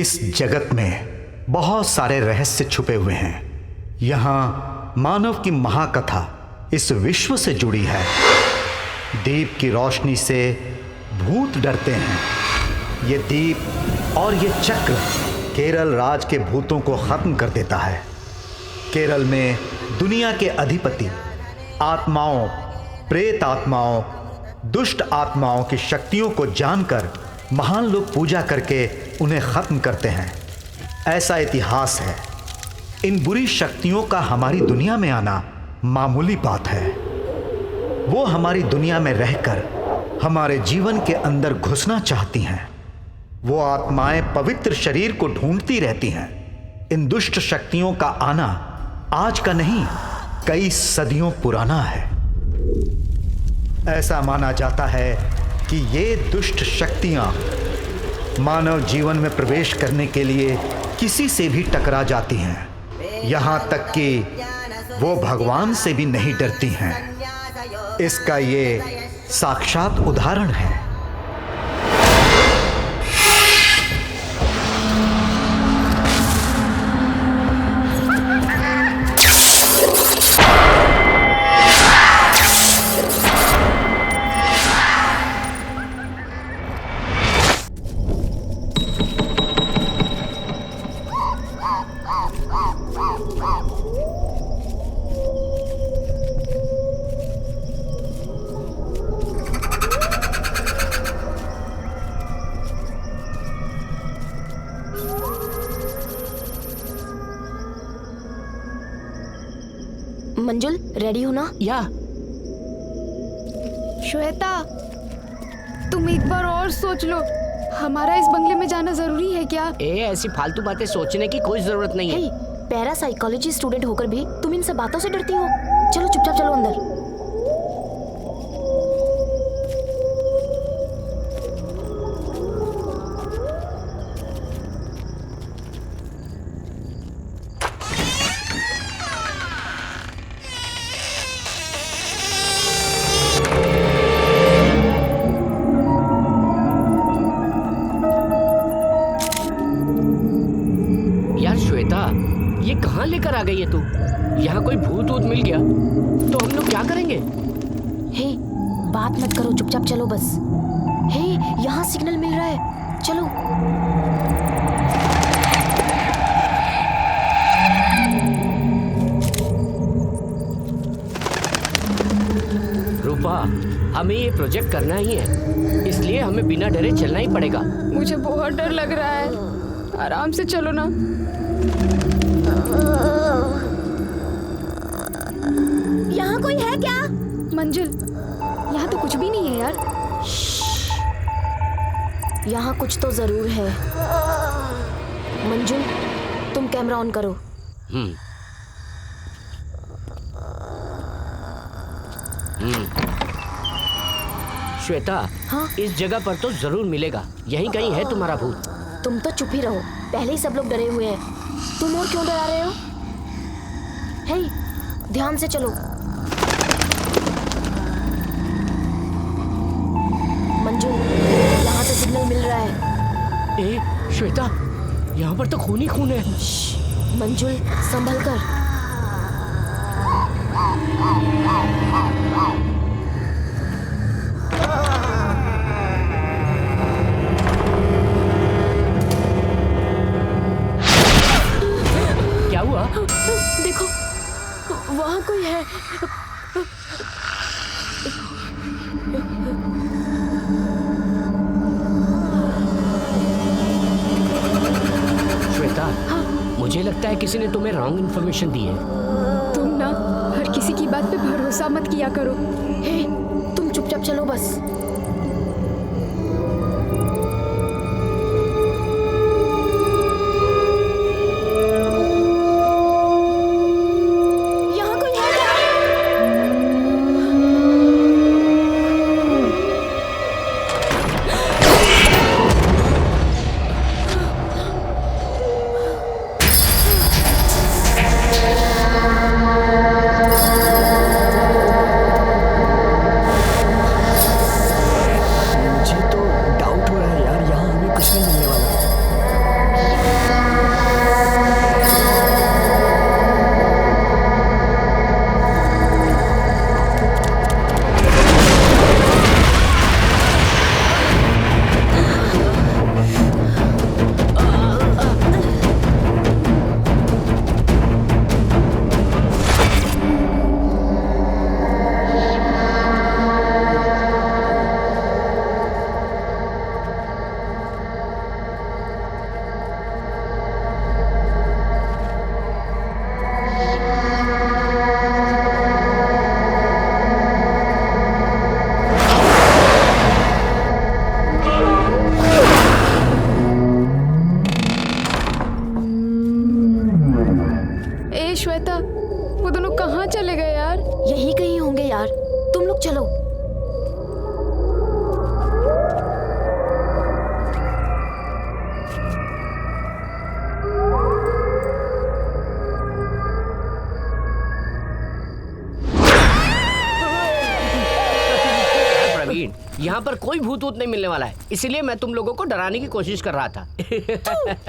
इस जगत में बहुत सारे रहस्य छुपे हुए हैं। यहाँ मानव की महाकथा इस विश्व से जुड़ी है। दीप की रोशनी से भूत डरते हैं। ये दीप और ये चक्र केरल राज के भूतों को खत्म कर देता है। केरल में दुनिया के अधिपति आत्माओं, प्रेत आत्माओं, दुष्ट आत्माओं की शक्तियों को जानकर महान लोग पूजा करके उन्हें खत्म करते हैं। ऐसा इतिहास है। इन बुरी शक्तियों का हमारी दुनिया में आना मामूली बात है। वो हमारी दुनिया में रहकर हमारे जीवन के अंदर घुसना चाहती हैं। वो आत्माएं पवित्र शरीर को ढूंढती रहती हैं। इन दुष्ट शक्तियों का आना आज का नहीं, कई सदियों पुराना है। ऐसा माना जाता है कि ये दुष्ट शक्तियां मानव जीवन में प्रवेश करने के लिए किसी से भी टकरा जाती हैं। यहाँ तक कि वो भगवान से भी नहीं डरती हैं। इसका ये साक्षात उदाहरण है। मंजुल, रेडी हो ना? या श्वेता, तुम एक बार और सोच लो। हमारा इस बंगले में जाना जरूरी है क्या? ऐसी फालतू बातें सोचने की कोई जरूरत नहीं है। पैरा साइकोलॉजी स्टूडेंट होकर भी तुम इन सब बातों से डरती हो। चलो चुपचाप चलो अंदर। ये कहाँ लेकर आ गई है तू? यहाँ कोई भूत वूत मिल गया तो हम लोग क्या करेंगे? हे, बात मत करो, चुपचाप चलो बस। हे, यहाँ सिग्नल मिल रहा है, चलो। रूपा, हमें ये प्रोजेक्ट करना ही है, इसलिए हमें बिना डरे चलना ही पड़ेगा। मुझे बहुत डर लग रहा है। आराम से चलो ना। यहाँ कोई है क्या? मंजुल, यहाँ तो कुछ भी नहीं है यार। यहाँ कुछ तो जरूर है। मंजुल, तुम कैमरा ऑन करो। श्वेता, हाँ? इस जगह पर तो जरूर मिलेगा। यहीं कहीं है तुम्हारा भूत। तुम तो चुप ही रहो, पहले ही सब लोग डरे हुए हैं। तुम और क्यों डरा रहे हो? हे, ध्यान से चलो। मंजू, यहाँ से सिग्नल मिल रहा है। श्वेता, यहाँ पर तो खून ही खून है। मंजुल, संभल कर। क्या हुआ? देखो, वहाँ कोई है। श्वेता, हाँ? मुझे लगता है किसी ने तुम्हें रॉन्ग इन्फॉर्मेशन दी है। तुम ना हर किसी की बात पे भरोसा मत किया करो। हे, तुम चुपचाप चलो बस। यही कहीं होंगे यार, तुम लोग चलो। प्रवीण, यहाँ पर कोई भूत वूत नहीं मिलने वाला है, इसीलिए मैं तुम लोगों को डराने की कोशिश कर रहा था।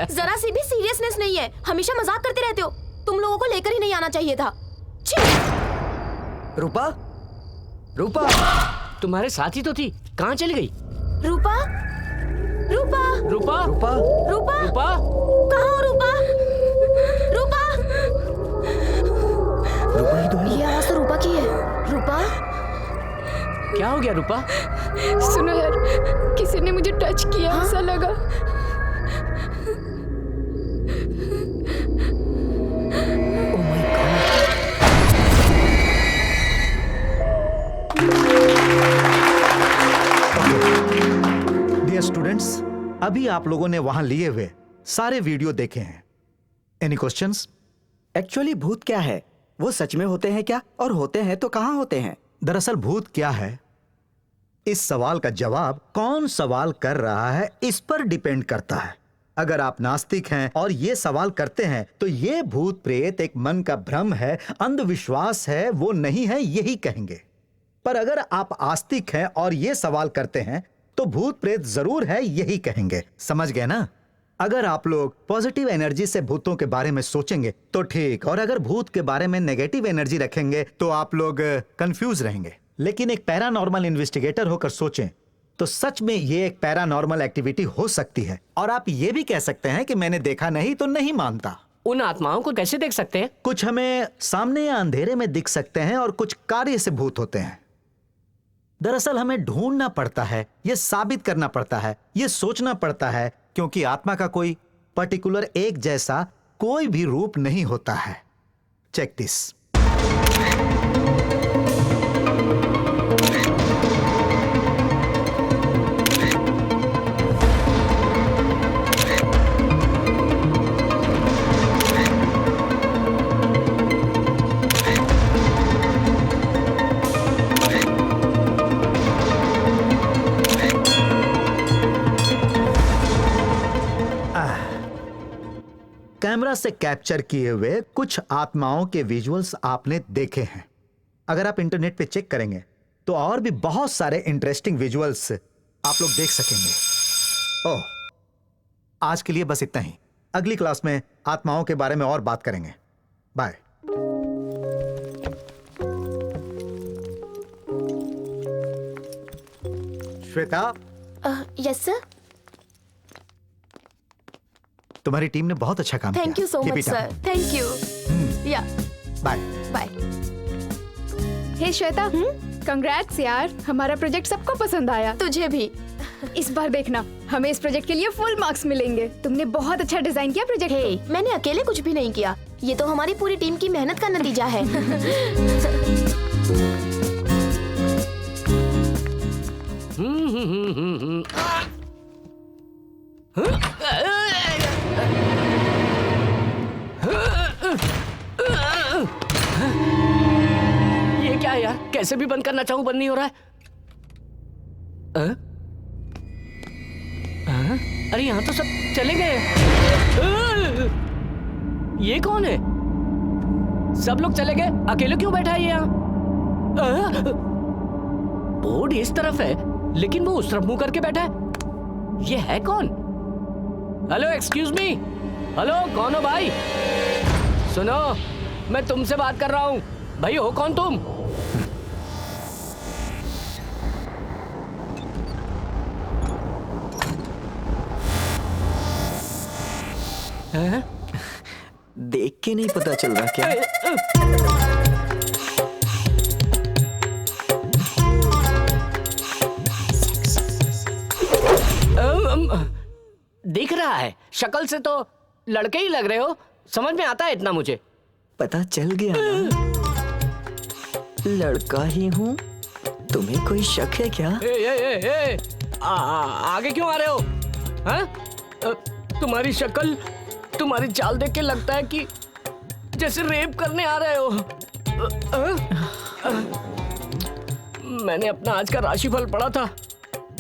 जरा सी भी सीरियसनेस नहीं है, हमेशा मजाक करते रहते हो। तुम लोगों को लेकर ही नहीं आना चाहिए था। छी! रूपा, रूपा, तुम्हारे साथ ही तो थी, कहाँ चली गई? रूपा, रूपा, रूपा, रूपा, रूपा, रूपा, कहाँ हो रूपा? रूपा, रूपा ही तो है। ये आवाज तो रूपा की है। रूपा, क्या हो गया रूपा? सुनो यार, किसी ने मुझे टच किया, ऐसा लगा। Oh my God. Dear students, अभी आप लोगों ने वहां लिए हुए सारे वीडियो देखे हैं। Any questions? एक्चुअली भूत क्या है? वो सच में होते हैं क्या? और होते हैं तो कहाँ होते हैं? दरअसल भूत क्या है, इस सवाल का जवाब कौन सवाल कर रहा है इस पर डिपेंड करता है। अगर आप नास्तिक हैं और ये सवाल करते हैं तो ये भूत प्रेत एक मन का भ्रम है, अंधविश्वास है, वो नहीं है, यही कहेंगे। पर अगर आप आस्तिक हैं और ये सवाल करते हैं तो भूत प्रेत जरूर है, यही कहेंगे। समझ गए ना? अगर आप लोग पॉजिटिव एनर्जी से भूतों के बारे में सोचेंगे तो ठीक, और अगर भूत के बारे में नेगेटिव एनर्जी रखेंगे तो आप लोग कंफ्यूज रहेंगे। लेकिन एक पैरानॉर्मल इन्वेस्टिगेटर होकर सोचें तो सच में ये एक पैरानॉर्मल एक्टिविटी हो सकती है। और आप ये भी कह सकते हैं कि मैंने देखा नहीं तो नहीं मानता। उन आत्माओं को कैसे देख सकते हैं? कुछ हमें सामने या अंधेरे में दिख सकते हैं और कुछ कार्य से भूत होते हैं। दरअसल हमें ढूंढना पड़ता है, ये साबित करना पड़ता है, ये सोचना पड़ता है, क्योंकि आत्मा का कोई पर्टिकुलर एक जैसा कोई भी रूप नहीं होता है। Check this. कैमरा से कैप्चर किए हुए कुछ आत्माओं के विजुअल्स आपने देखे हैं। अगर आप इंटरनेट पे चेक करेंगे तो और भी बहुत सारे इंटरेस्टिंग विजुअल्स आप लोग देख सकेंगे। ओह, आज के लिए बस इतना ही। अगली क्लास में आत्माओं के बारे में और बात करेंगे। बाय। Shweta, yes sir. तुम्हारी टीम ने बहुत अच्छा काम किया। Thank you so Keep much it up. Sir, thank you. या बाय। बाय। हे श्वेता, कंग्रेट्स यार, हमारा प्रोजेक्ट सबको पसंद आया। तुझे भी। इस बार देखना, हमें इस प्रोजेक्ट के लिए फुल मार्क्स मिलेंगे। तुमने बहुत अच्छा डिजाइन किया प्रोजेक्ट हे, को। मैंने अकेले कुछ भी नहीं किया, ये तो हमारी पूरी टीम की मेहनत का नतीजा है। ये क्या है यार? कैसे भी बंद करना चाहूं, बंद नहीं हो रहा है। अरे यहाँ तो सब चले गए। ये कौन है? सब लोग चले गए, अकेले क्यों बैठा है ये यहाँ? बोर्ड इस तरफ है लेकिन वो उस तरफ मुंह करके बैठा है। ये है कौन? Hello, excuse me. हेलो, कौन हो भाई? सुनो, मैं तुमसे बात कर रहा हूँ। भाई हो कौन तुम? हैं? देख के नहीं पता चल रहा क्या? दिख रहा है, शक्ल से तो लड़के ही लग रहे हो। समझ में आता है इतना मुझे। पता चल गया ना? लड़का ही हूँ। तुम्हें कोई शक है क्या? आगे क्यों आ रहे हो? हाँ? तुम्हारी शक्ल, तुम्हारी चाल देख के लगता है कि जैसे रेप करने आ रहे हो। मैंने अपना आज का राशिफल पढ़ा था,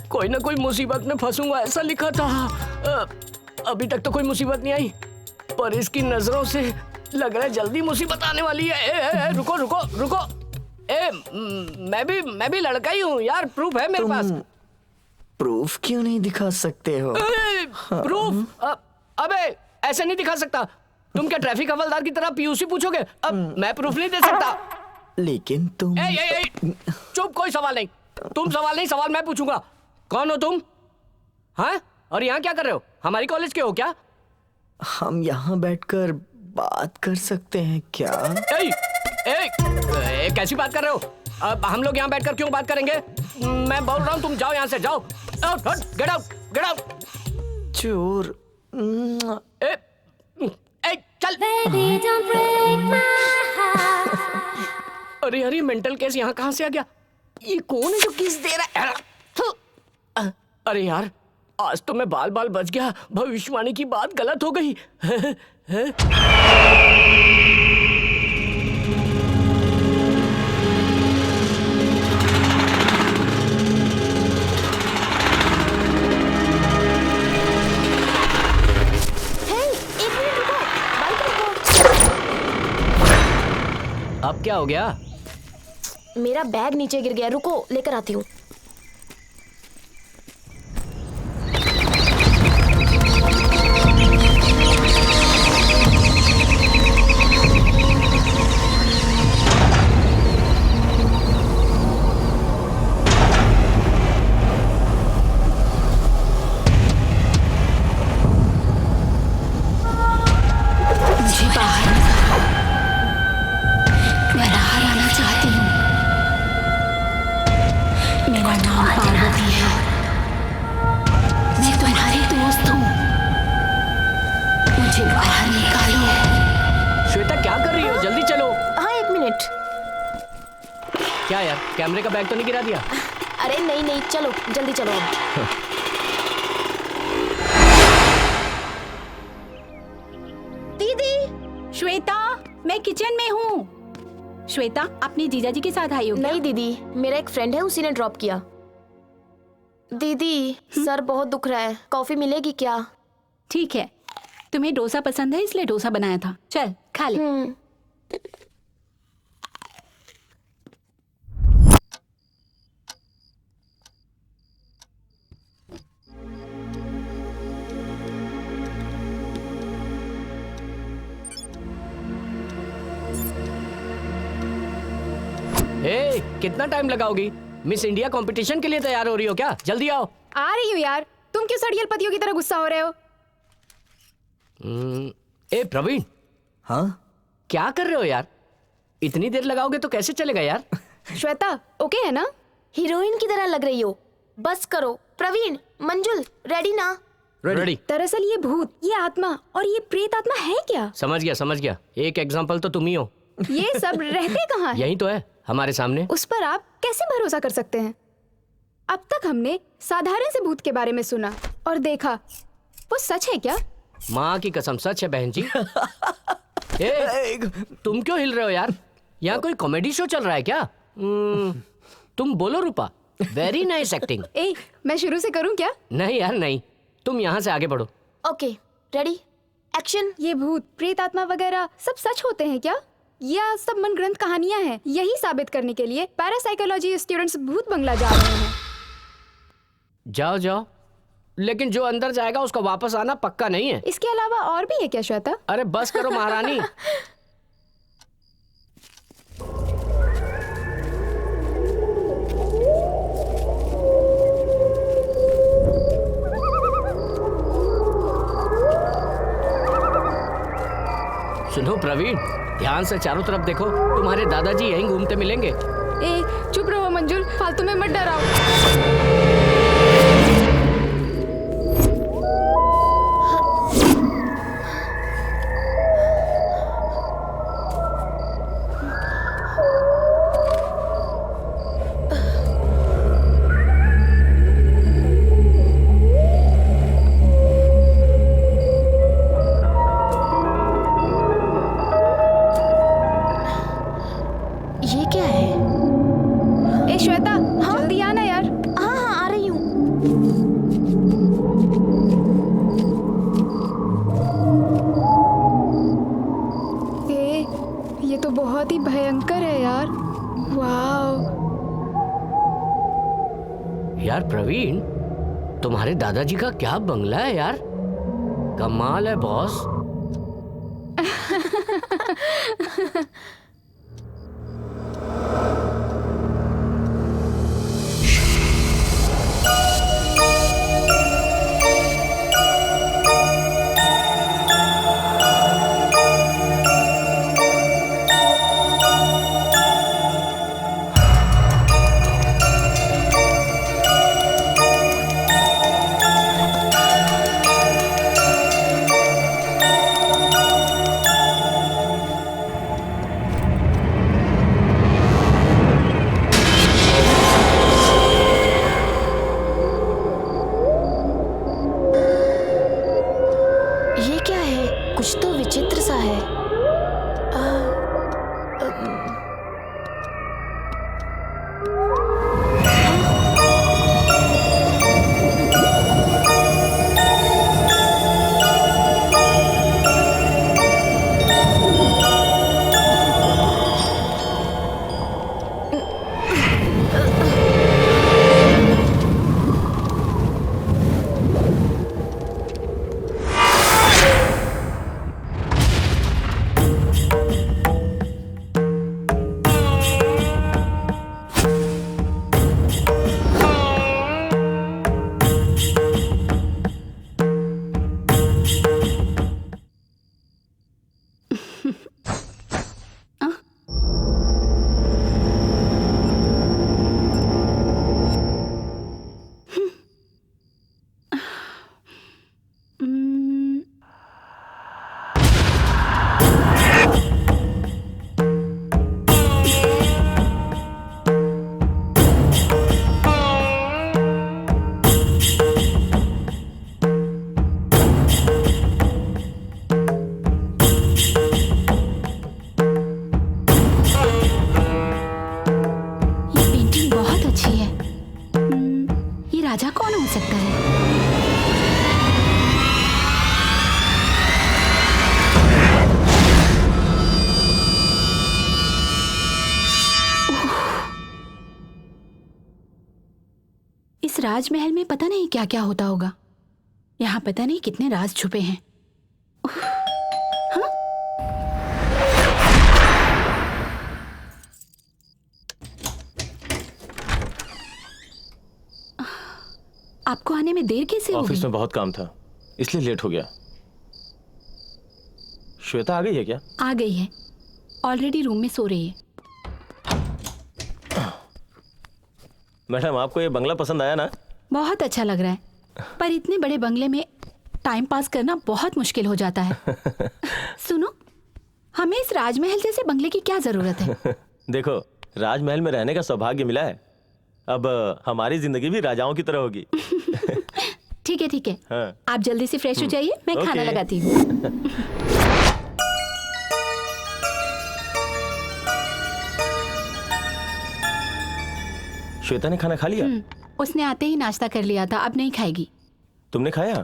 कोई ना कोई मुसीबत में फंसूंगा ऐसा लिखा था। अभी तक तो कोई मुसीबत नहीं आई, पर इसकी नजरों से लग रहा है जल्दी मुसीबत आने वाली है। रुको रुको रुको। मैं भी लड़का ही हूँ यार, प्रूफ है मेरे पास। प्रूफ क्यों नहीं दिखा सकते हो? प्रूफ? अबे ऐसे नहीं दिखा सकता। तुम क्या ट्रैफिक हवलदार की तरह पीयूसी पूछोगे? अब मैं प्रूफ नहीं दे सकता। लेकिन तुम चुप, कोई सवाल नहीं। तुम सवाल नहीं, सवाल मैं पूछूंगा। कौन हो तुम? हाँ, और यहाँ क्या कर रहे हो? हमारी कॉलेज के हो क्या? हम यहाँ बैठकर बात कर सकते हैं क्या? कैसी बात कर रहे हो? अब हम लोग यहाँ बैठकर क्यों बात करेंगे? मैं बोल रहा हूँ तुम जाओ यहाँ से, जाओ। Get out, get out. चोर। चल। अरे अरे, मेंटल केस यहाँ कहाँ से आ गया? ये कौन है जो किस दे रहा है? अरे यार, आज तो मैं बाल बाल बच गया। भविष्यवाणी की बात गलत हो गई। अब क्या हो गया? मेरा बैग नीचे गिर गया, रुको लेकर आती हूँ। क्या यार, कैमरे का बैग तो नहीं गिरा दिया? अरे नहीं नहीं, चलो जल्दी चलो अब। दीदी, श्वेता, मैं किचन में हूँ। श्वेता, अपनी जीजाजी के साथ आई हो क्या? नहीं दीदी, मेरा एक फ्रेंड है, उसी ने ड्रॉप किया। दीदी, सर बहुत दुख रहा है, कॉफी मिलेगी क्या? ठीक है, तुम्हें डोसा पसंद है इसलिए डोसा बनाया था, चल खा ले। कितना टाइम लगाओगी? मिस इंडिया कंपटीशन के लिए तैयार हो रही हो क्या? जल्दी आओ। आ रही हूँ यार, तुम क्यों सड़ियल पतियों की तरह गुस्सा हो रहे हो? प्रवीण। हाँ, क्या कर रहे हो यार? इतनी देर लगाओगे तो कैसे चलेगा यार? श्वेता, ओके है ना? हीरोइन की तरह लग रही हो, बस करो। प्रवीण, मंजुल, रेडी ना? रेडी। दरअसल ये भूत, ये आत्मा और ये प्रेत आत्मा है क्या? समझ गया। एक एग्जाम्पल तो तुम ही हो। ये सब रहते कहाँ है? यही तो है, हमारे सामने। उस पर आप कैसे भरोसा कर सकते हैं? अब तक हमने साधारण से भूत के बारे में सुना और देखा, वो सच है क्या? माँ की कसम सच है बहन जी। तुम क्यों हिल रहे हो यार? यहाँ कोई कॉमेडी शो चल रहा है क्या? तुम बोलो रूपा। Very nice acting. मैं शुरू से करूँ क्या? नहीं यार नहीं, तुम यहाँ से आगे बढ़ो। Okay, ready, action. ये भूत, प्रेत आत्मा वगैरह सब सच होते हैं क्या, या सब मन ग्रंथ कहानियां हैं? यही साबित करने के लिए पैरासाइकोलॉजी स्टूडेंट्स भूत बंगला जा रहे हैं। जाओ, लेकिन जो अंदर जाएगा उसका वापस आना पक्का नहीं है। इसके अलावा और भी है क्या श्वेता? अरे बस करो महारानी। सुनो प्रवीण, ध्यान से चारों तरफ देखो, तुम्हारे दादाजी यहीं घूमते मिलेंगे। चुप रहो मंजुल, फालतू में मत डराओ। ये क्या है? श्वेता, यार प्रवीण, तुम्हारे दादाजी का क्या बंगला है यार, कमाल है बॉस। ये क्या है? कुछ तो विचित्र सा है। राजा कौन हो सकता है? इस राजमहल में पता नहीं क्या क्या होता होगा। यहाँ पता नहीं कितने राज छुपे हैं। हाँ? आपको आने में देर कैसे हो गई? ऑफिस में बहुत काम था, इसलिए लेट हो गया। श्वेता आ गई है क्या? आ गई है, ऑलरेडी रूम में सो रही है। मैडम, आपको ये बंगला पसंद आया ना? बहुत अच्छा लग रहा है, पर इतने बड़े बंगले में टाइम पास करना बहुत मुश्किल हो जाता है। सुनो, हमें इस राजमहल जैसे बंगले की क्या जरूरत है? देखो, राजमहल में रहने का सौभाग्य मिला है, अब हमारी जिंदगी भी राजाओं की तरह होगी। ठीक है ठीक है, हाँ। आप जल्दी से फ्रेश हो जाइए, मैं खाना ओके। लगाती हूँ। श्वेता ने खाना खा लिया? उसने आते ही नाश्ता कर लिया था, अब नहीं खाएगी। तुमने खाया?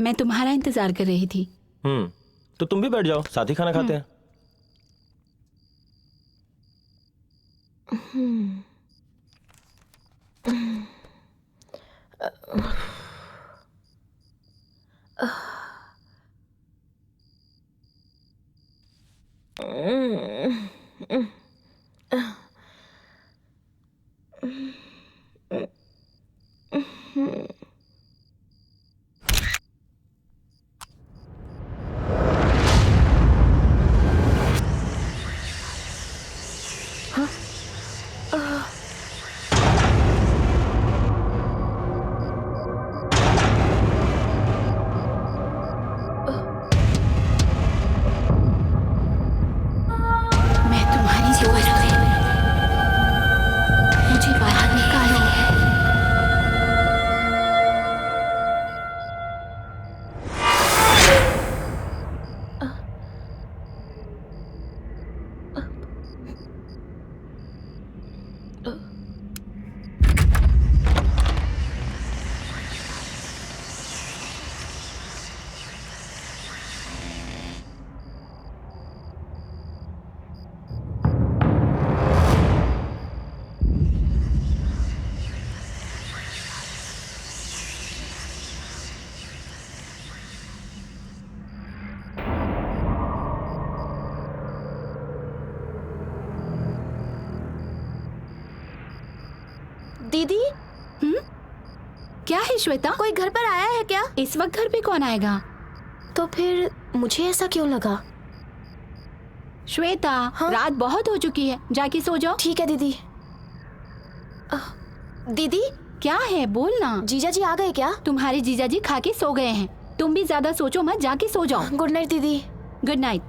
मैं तुम्हारा इंतजार कर रही थी। तो तुम भी बैठ जाओ, साथ ही खाना खाते हैं। मैं तुम्हारी दोस्त हूँ, मुझे बाहर निकालो। दीदी, क्या है श्वेता? कोई घर पर आया है क्या? इस वक्त घर पे कौन आएगा? तो फिर मुझे ऐसा क्यों लगा? श्वेता, हाँ? रात बहुत हो चुकी है, जाके सो जाओ। ठीक है दीदी। दीदी, क्या है, बोलना। जीजा जी आ गए क्या? तुम्हारे जीजा जी खा के सो गए हैं। तुम भी ज्यादा सोचो मत, जाके सो जाओ। गुड नाइट दीदी। Good night.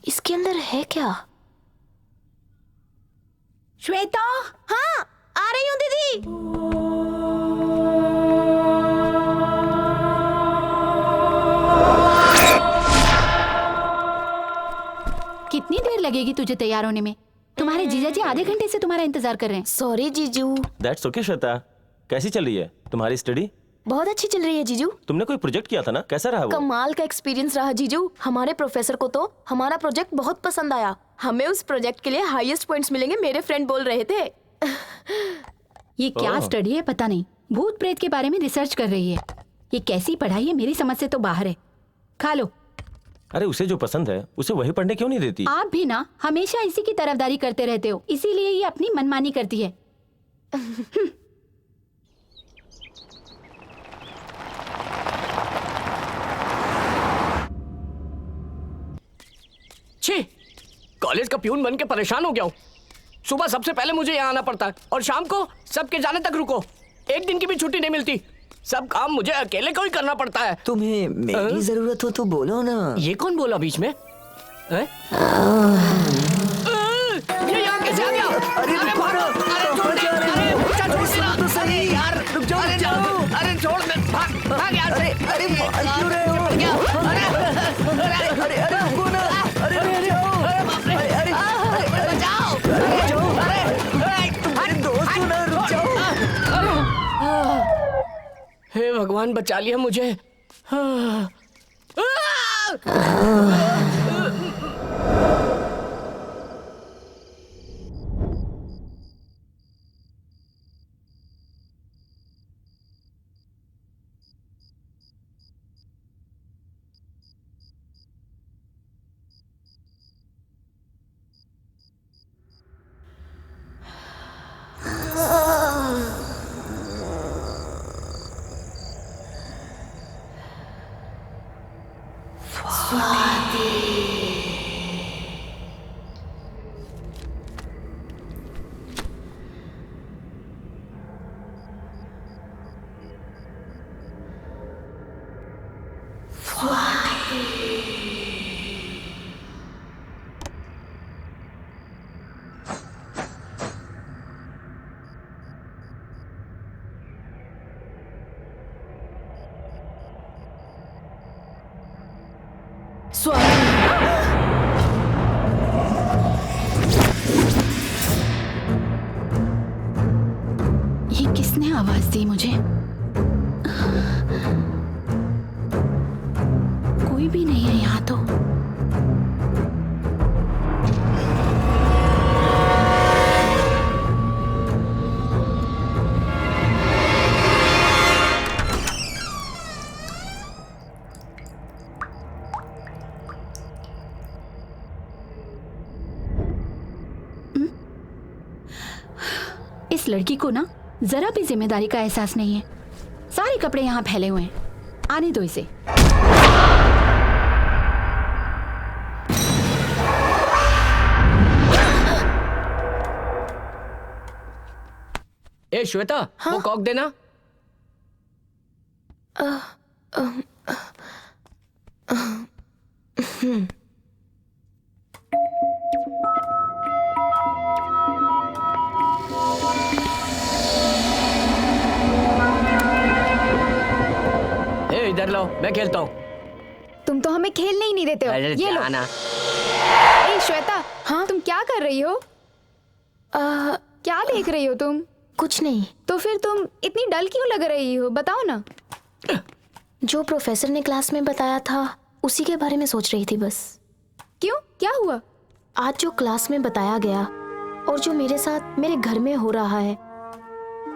इसके अंदर है क्या? श्वेता, हाँ, आ रही हूँ दीदी। कितनी देर लगेगी तुझे तैयार होने में? तुम्हारे जीजा जी आधे घंटे से तुम्हारा इंतजार कर रहे हैं। सॉरी जीजू। That's okay Shweta. कैसी चल रही है तुम्हारी स्टडी? बहुत अच्छी चल रही है जीजू। तुमने कोई प्रोजेक्ट किया था ना, कैसा रहा वो? कमाल का एक्सपीरियंस रहा जीजू। हमारे प्रोफेसर को तो हमारा प्रोजेक्ट बहुत पसंद आया। हमें उस प्रोजेक्ट के लिए हाईएस्ट पॉइंट्स मिलेंगे, मेरे फ्रेंड बोल रहे थे। ये क्या स्टडी है पता नहीं, भूत प्रेत के बारे में रिसर्च कर रही है। ये कैसी पढ़ाई है, मेरी समझ से तो बाहर है। खा लो। अरे उसे जो पसंद है उसे वही पढ़ने क्यों नहीं देती? आप भी ना हमेशा इसी की तरफदारी करते रहते हो, इसीलिए ये अपनी मनमानी करती है। छी, कॉलेज का प्यून बन के परेशान हो गया हूँ। सुबह सबसे पहले मुझे यहाँ आना पड़ता है और शाम को सबके जाने तक रुको। एक दिन की भी छुट्टी नहीं मिलती। सब काम मुझे अकेले को ही करना पड़ता है। तुम्हें मेरी जरूरत हो तो बोलो ना। ये कौन बोला बीच में? ये यहाँ कैसे आ गया? अरे रुको ना, अरे छोड़ दे, अरे बच्चा छोड़ दे तो सही। अरे यार रुक जाओ, अरे रुक जाओ। जाओ, अरे छोड़ दे, भाग यहाँ से। अरे मान क्यों रहे हो? अरे रुको ना, अरे रुक जाओ। अरे बाप रे, अरे बचाओ, रुक जाओ। अरे तुम्हारे दोस्त हो ना, रुक जाओ। हे भगवान बचा लिया मुझे। दी मुझे। कोई भी नहीं है यहाँ तो। इस लड़की को ना जरा भी जिम्मेदारी का एहसास नहीं है। सारे कपड़े यहाँ फैले हुए हैं। आने दो इसे। ए श्वेता, वो कॉक देना। ए इधर लो, मैं खेलता हूँ। तुम तो हमें खेलने ही नहीं देते हो। अरे ये लो। जाना। ए श्वेता, हाँ तुम क्या कर रही हो? क्या देख रही हो तुम? कुछ नहीं। तो फिर तुम इतनी डल क्यों लग रही हो, बताओ ना। जो प्रोफेसर ने क्लास में बताया था उसी के बारे में सोच रही थी बस। क्यों, क्या हुआ? आज जो क्लास में बताया गया और जो मेरे साथ मेरे घर में हो रहा है,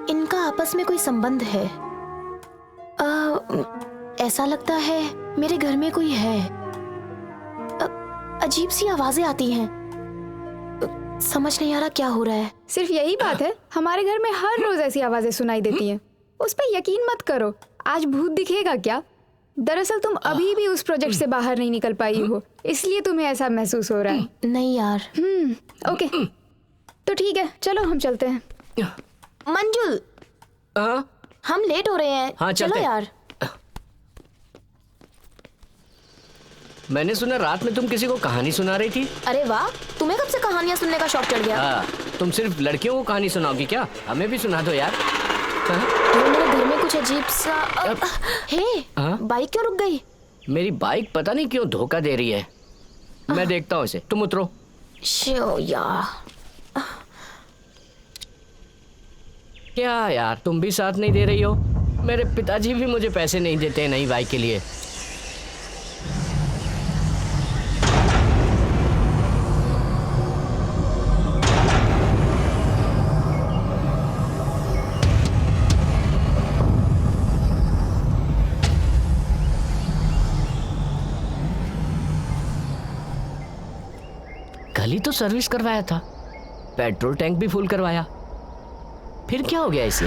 इनका आपस में कोई संबंध है। ऐसा लगता है मेरे घर में कोई है। अजीब सी आवाजें आती हैं। समझ नहीं आ रहा क्या हो रहा है। सिर्फ यही बात है? हमारे घर में हर रोज ऐसी आवाजें सुनाई देती हैं। उस पर यकीन मत करो। आज भूत दिखेगा क्या? दरअसल तुम अभी भी उस प्रोजेक्ट से बाहर नहीं निकल पाई हो, इसलिए तुम्हें ऐसा महसूस हो रहा है। नहीं यार। ओके, तो ठीक है, चलो हम चलते हैं। मंजुल, हाँ? हम लेट हो रहे हैं। हाँ, चलो चलते हैं। यार। मैंने सुना रात में तुम किसी को कहानी सुना रही थी। अरे वाह, तुम्हें कब से कहानियां सुनने का शौक चढ़ गया? हाँ, तुम सिर्फ लड़कियों को कहानी सुनाओगी क्या? हमें भी सुना दो यार। हाँ? वो मेरे घर में कुछ अजीब सा हे, हाँ? बाइक क्यों रुक गई? मेरी बाइक पता नहीं क्यों धोखा दे रही है। मैं देखता हूँ इसे, तुम उतरो। शो यार। क्या यार, तुम भी साथ नहीं दे रही हो? मेरे पिताजी भी मुझे पैसे नहीं देते हैं नई बाइक के लिए। कल ही तो सर्विस करवाया था, पेट्रोल टैंक भी फुल करवाया, फिर क्या हो गया इसे?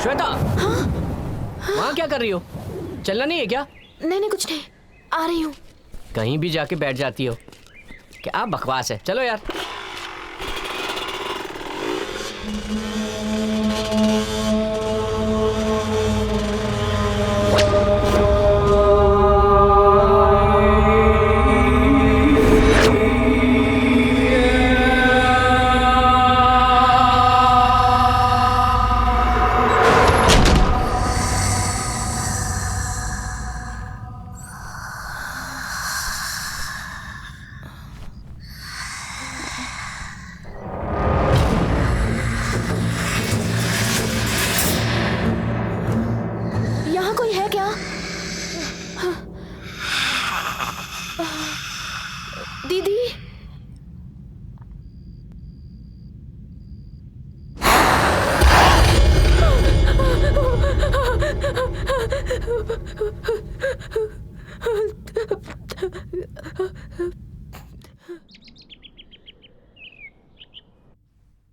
श्वेता, वहां क्या कर रही हो? चलना नहीं है क्या? नहीं कुछ नहीं, आ रही हूँ। कहीं भी जाके बैठ जाती हो। क्या बकवास है, चलो यार। यहाँ कोई है क्या? दीदी,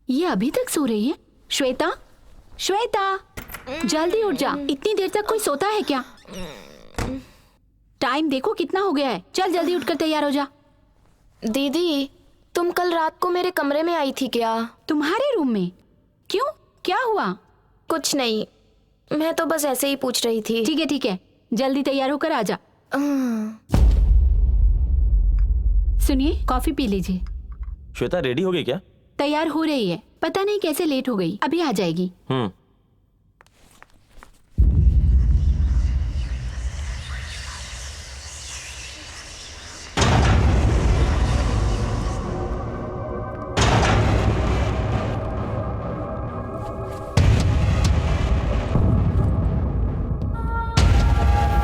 ये अभी तक सो रही है? श्वेता, श्वेता, जल्दी उठ जा। इतनी देर तक कोई सोता है क्या? टाइम देखो कितना हो गया है। चल जल्दी उठकर तैयार हो जा। दीदी, तुम कल रात को मेरे कमरे में आई थी क्या? तुम्हारे रूम में? क्यों, क्या हुआ? कुछ नहीं, मैं तो बस ऐसे ही पूछ रही थी। ठीक है, जल्दी तैयार होकर आ जा। सुनिए, कॉफी पी लीजिए। श्वेता रेडी हो गई क्या? तैयार हो रही है। पता नहीं कैसे लेट हो गई, अभी आ जाएगी।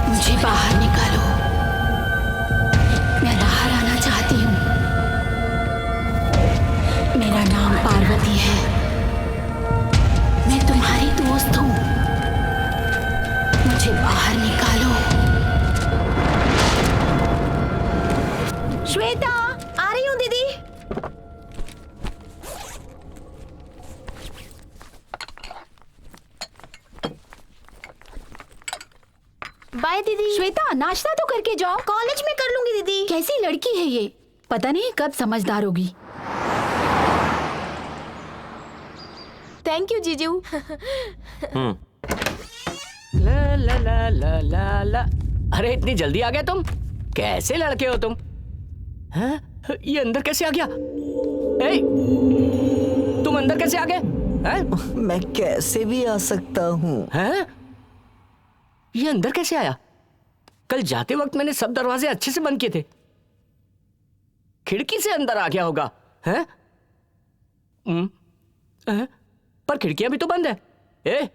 मुझे बाहर निकालो, मैं बाहर आना चाहती हूँ। मेरा नाम पार्वती है, मैं तुम्हारी दोस्त हूँ, मुझे बाहर निकालो। श्वेता, आ रही हूँ दीदी। बाय दीदी। श्वेता, नाश्ता तो करके जाओ। कॉलेज में कर लूंगी दीदी। कैसी लड़की है ये, पता नहीं कब समझदार होगी। थैंक यू जीजू। ला ला ला ला ला ला। अरे इतनी जल्दी आ गए तुम? कैसे लड़के हो तुम? हैं? ये अंदर कैसे आ गया? ए, तुम अंदर कैसे आ गए? हैं? मैं कैसे भी आ सकता हूँ। हैं? ये अंदर कैसे आया? कल जाते वक्त मैंने सब दरवाजे अच्छे से बंद किए थे। खिड़की से अंदर आ गया होगा। हैं? पर खिड़कियां भी तो बंद है। ए,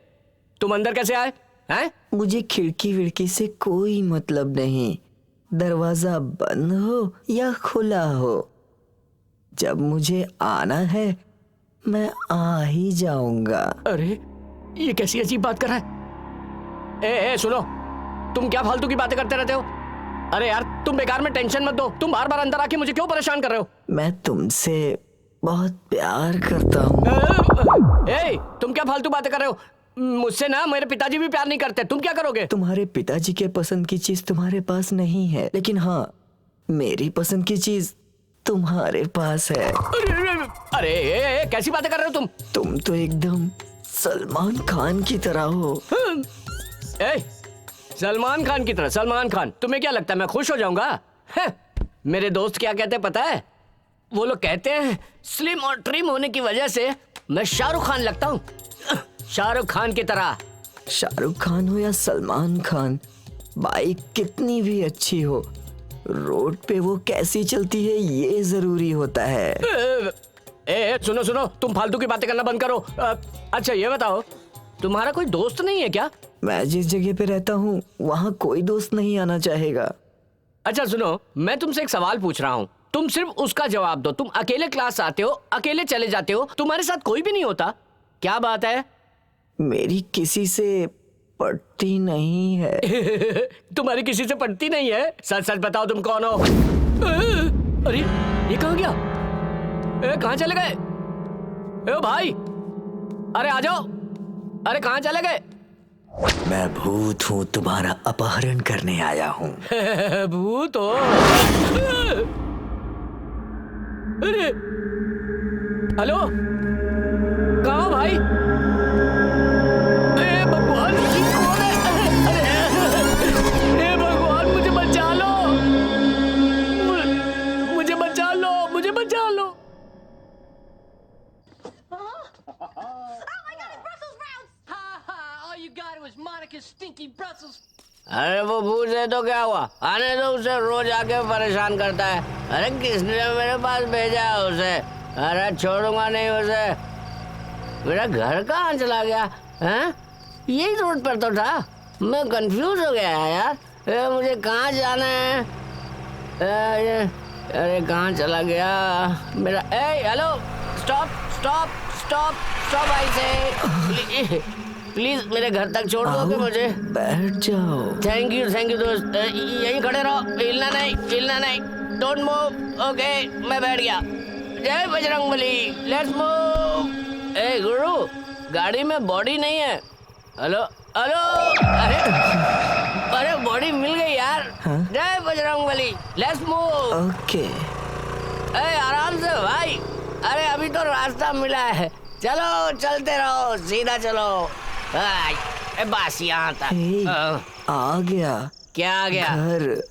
तुम अंदर कैसे आए? हैं? मुझे खिड़की विड़की से कोई मतलब नहीं। दरवाजा बंद हो या खुला हो, जब मुझे आना है मैं आ ही जाऊंगा। अरे, ये कैसी अजीब बात कर रहा है? ए, सुनो, तुम क्या फालतू की बातें करते रहते हो? अरे यार, तुम बेकार में टेंशन मत दो। तुम बार बार अंदर आके मुझे क्यों परेशान कर रहे हो? मैं तुमसे बहुत प्यार करता हूँ। ए, तुम क्या फालतू बातें कर रहे हो? मुझसे ना मेरे पिताजी भी प्यार नहीं करते। तुम क्या करोगे? तुम्हारे पिताजी के पसंद की चीज तुम्हारे पास नहीं है, लेकिन हाँ, मेरी पसंद की चीज तुम्हारे पास है। अरे, कैसी बातें कर रहे हो तुम? तुम तो एकदम सलमान खान की तरह हो। ए, सलमान खान की तरह? सलमान खान? तुम्हें क्या लगता है मैं खुश हो जाऊंगा? मेरे दोस्त क्या कहते हैं पता है? वो लोग कहते हैं स्लिम और ट्रिम होने की वजह से मैं शाहरुख खान लगता हूँ। शाहरुख खान की तरह। शाहरुख खान हो या सलमान खान, बाइक कितनी भी अच्छी हो, रोड पे वो कैसी चलती है ये जरूरी होता है। सुनो सुनो, तुम फालतू की बातें करना बंद करो। अच्छा ये बताओ, तुम्हारा कोई दोस्त नहीं है क्या? मैं जिस जगह पे रहता हूँ वहाँ कोई दोस्त नहीं आना चाहेगा। अच्छा सुनो, मैं तुमसे एक सवाल पूछ रहा हूँ, तुम सिर्फ उसका जवाब दो। तुम अकेले क्लास आते हो, अकेले चले जाते हो, तुम्हारे साथ कोई भी नहीं होता? क्या बात है? मेरी किसी से पड़ती नहीं है। तुम्हारी किसी से पड़ती नहीं है? सच सच बताओ तुम कौन हो? अरे ये कहाँ गया? कहाँ चले गए? ओ भाई, अरे आ जाओ। अरे कहाँ चले गए? मैं भूत हूँ, तुम्हारा अपहरण करने आया हूँ। भूत हो? अरे हेलो, कहाँ हो भाई? भगवान, कौन है? अरे भगवान, मुझे बचा लो, मुझे बचा लो, मुझे बचा लो। अरे वो भूत है तो क्या हुआ? आने दो उसे, रोज आके परेशान करता है। अरे किसने मेरे पास भेजा है उसे? अरे छोड़ूंगा नहीं उसे। मेरा घर कहाँ चला गया? हैं? यही रोड पर तो था। मैं कंफ्यूज हो गया यार। मुझे कहाँ जाना है? अरे कहाँ चला गया मेरा? Hello, stop stop stop stop, I say please मेरे घर तक छोड़ दोगे मुझे? बैठ जाओ। थैंक यू दोस्त। यहीं खड़े रहो, हिलना नहीं, हिलना नहीं। Don't move. ओके, मैं बैठ गया। जय बजरंगबली, लेट्स मूव। ए गुरु, गाड़ी में बॉडी नहीं है। हेलो हेलो, अरे बॉडी मिल गई यार। जय बजरंगबली, लेट्स मूव। ओके। आराम से भाई। अरे अभी तो रास्ता मिला है, चलो चलते रहो, सीधा चलो। बस यहाँ तक। आ गया। क्या आ गया? घर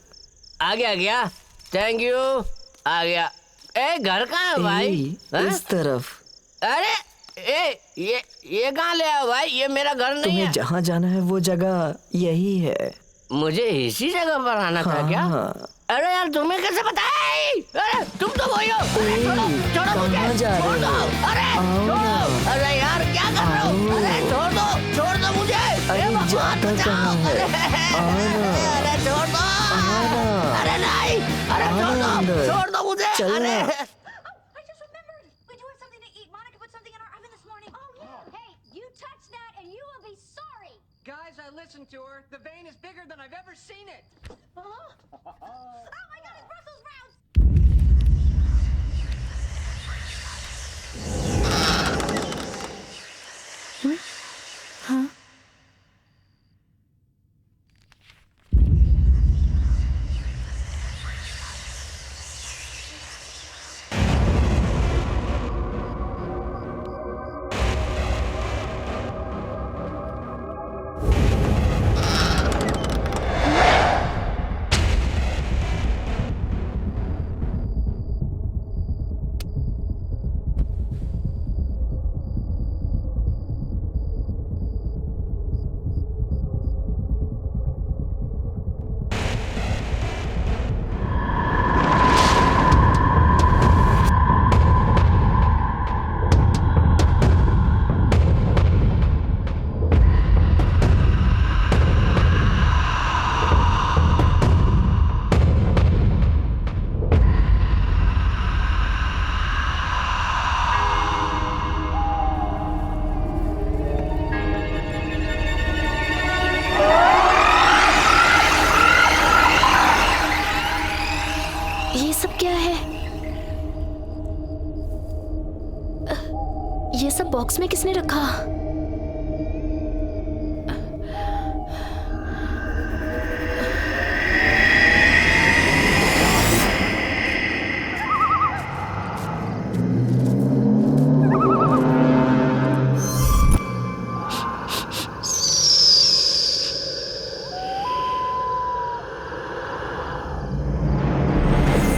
आ गया। थैंक यू, आ गया। घर कहाँ है भाई? इस तरफ। अरे ये कहाँ ले आया भाई? ये मेरा घर नहीं तुम्हें है। जहाँ जाना है वो जगह यही है। मुझे इसी जगह पर आना था क्या? हाँ। अरे यार तुम्हें कैसे पता है? अरे तुम तो वही हो। अरे छोड़ो छोड़ो मुझे। कहाँ जा छोड़ रहे दो। हो? अरे आओ छोड़ो। ना। अरे यार क्या कर रहे हो? अरे छोड़ दो मुझे। अरे भगवान जाता बचाओ। कहाँ है? आओ ना। अरे छोड़ दो। आओ ना। अरे नहीं। अरे आओ छोड़ ना दो। अंदर। छोड़ दो मुझे। चल अरे ना। I just remembered. We do have something to eat. Monica put something in our oven this morning. Oh, yeah. Hey, you touch that and you will be sorry. Guys, I listened to her. The vein is bigger than I've ever seen it. Oh, my God, it's Brussels sprouts. ये सब क्या है? ये सब box में किसने रखा?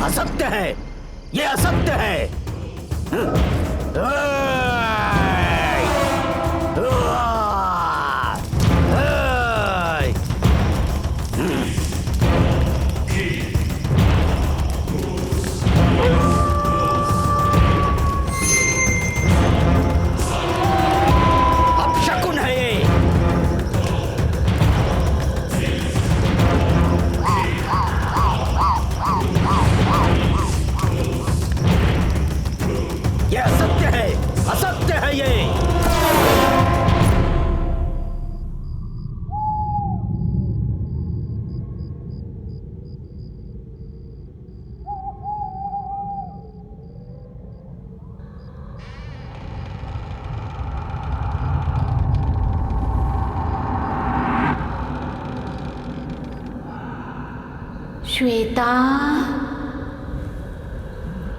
असत्य है। ये असत्य है। अपशकुन है ये। ये असत्य है। असत्य है ये। श्वेता,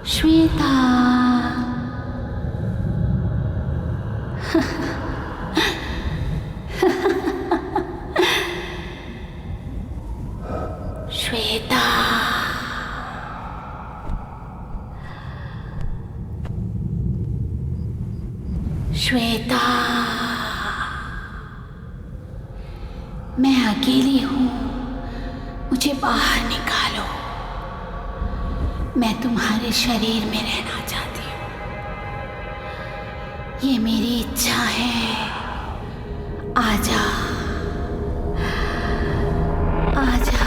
श्वेता। श्वेता, श्वेता, मैं अकेली हूँ, मुझे बाहर निकालो। मैं तुम्हारे शरीर में रहना चाहती हूँ। ये मेरी इच्छा है। आजा, आजा।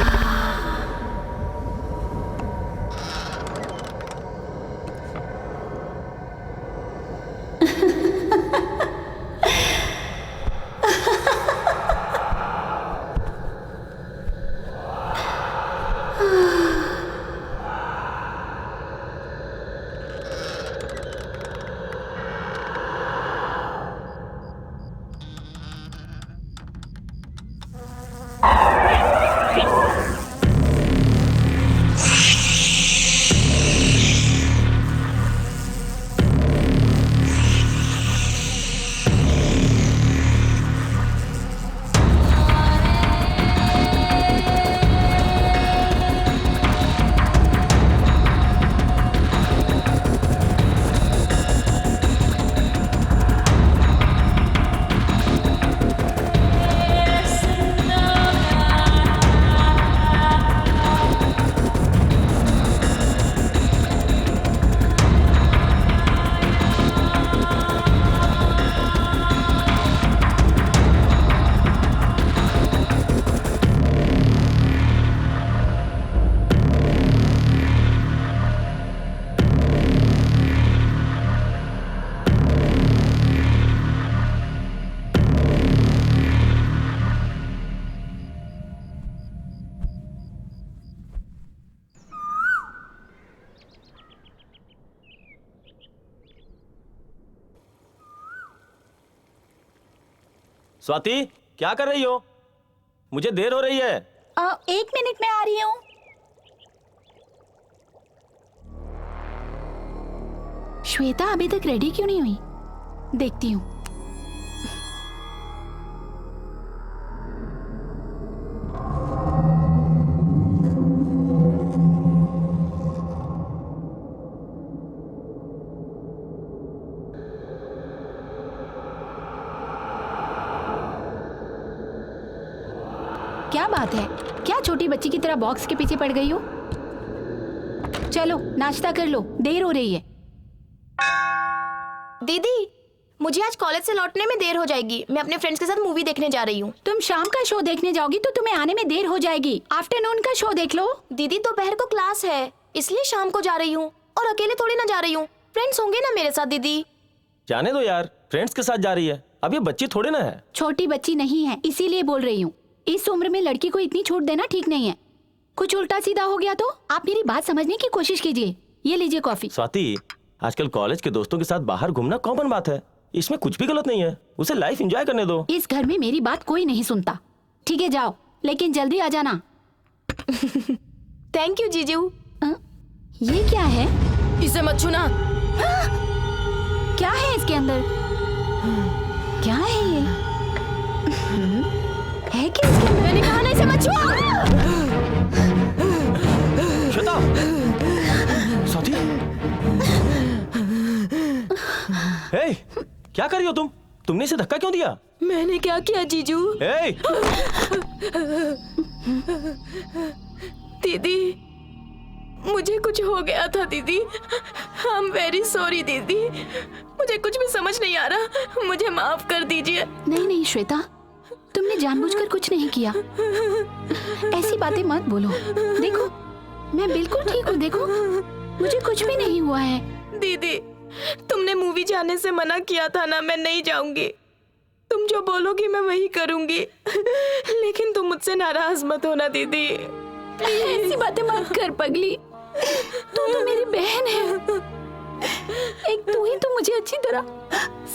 स्वाति, क्या कर रही हो? मुझे देर हो रही है। 1 मिनट में आ रही हूँ। श्वेता अभी तक रेडी क्यों नहीं हुई? देखती हूँ। क्या बात है? क्या छोटी बच्ची की तरह बॉक्स के पीछे पड़ गई हो? चलो नाश्ता कर लो, देर हो रही है। दीदी, मुझे आज कॉलेज से लौटने में देर हो जाएगी। मैं अपने फ्रेंड्स के साथ मूवी देखने जा रही हूँ। तुम शाम का शो देखने जाओगी तो तुम्हें आने में देर हो जाएगी। आफ्टरनून का शो देख लो। दीदी, दोपहर को क्लास है, इसलिए शाम को जा रही हूँ। और अकेले थोड़ी ना जा रही हूँ, फ्रेंड्स होंगे ना मेरे साथ। दीदी जाने दो यार, फ्रेंड्स के साथ जा रही है। अब ये बच्ची थोड़ी ना है। छोटी बच्ची नहीं है, इसीलिए बोल रही हूँ। इस उम्र में लड़की को इतनी छूट देना ठीक नहीं है। कुछ उल्टा सीधा हो गया तो आप मेरी बात समझने की कोशिश कीजिए। ये लीजिए कॉफी। स्वाति, आजकल कॉलेज के दोस्तों के साथ बाहर घूमना कॉमन बात है। इसमें कुछ भी गलत नहीं है। उसे लाइफ एंजॉय करने दो। इस घर में मेरी बात कोई नहीं सुनता। ठीक है, जाओ, लेकिन जल्दी आ जाना। थैंक यू जीजू। ये क्या है? इसे मत छूना। क्या है इसके अंदर? क्या है ये? है क्या इसके अंदर? मैंने कहा ना इसे मत छुओ। श्वेता, स्वाति, हे, क्या कर रही हो तुम? तुमने इसे धक्का क्यों दिया? मैंने क्या किया जीजू? हे, दीदी, मुझे कुछ हो गया था दीदी। आई एम वेरी सॉरी दीदी। मुझे कुछ भी समझ नहीं आ रहा, मुझे माफ कर दीजिए। नहीं नहीं श्वेता, तुमने जानबूझकर कुछ नहीं किया। ऐसी बातें मत बोलो। देखो, मैं बिल्कुल ठीक हूँ। देखो, मुझे कुछ भी नहीं हुआ है। दीदी, तुमने मूवी जाने से मना किया था ना, मैं नहीं जाऊंगी। तुम जो बोलोगी मैं वही करूंगी। लेकिन तुम मुझसे नाराज मत होना दीदी। ऐसी बातें मत कर पगली। तू तो मेरी बहन है। एक तू ही तो मुझे अच्छी तरह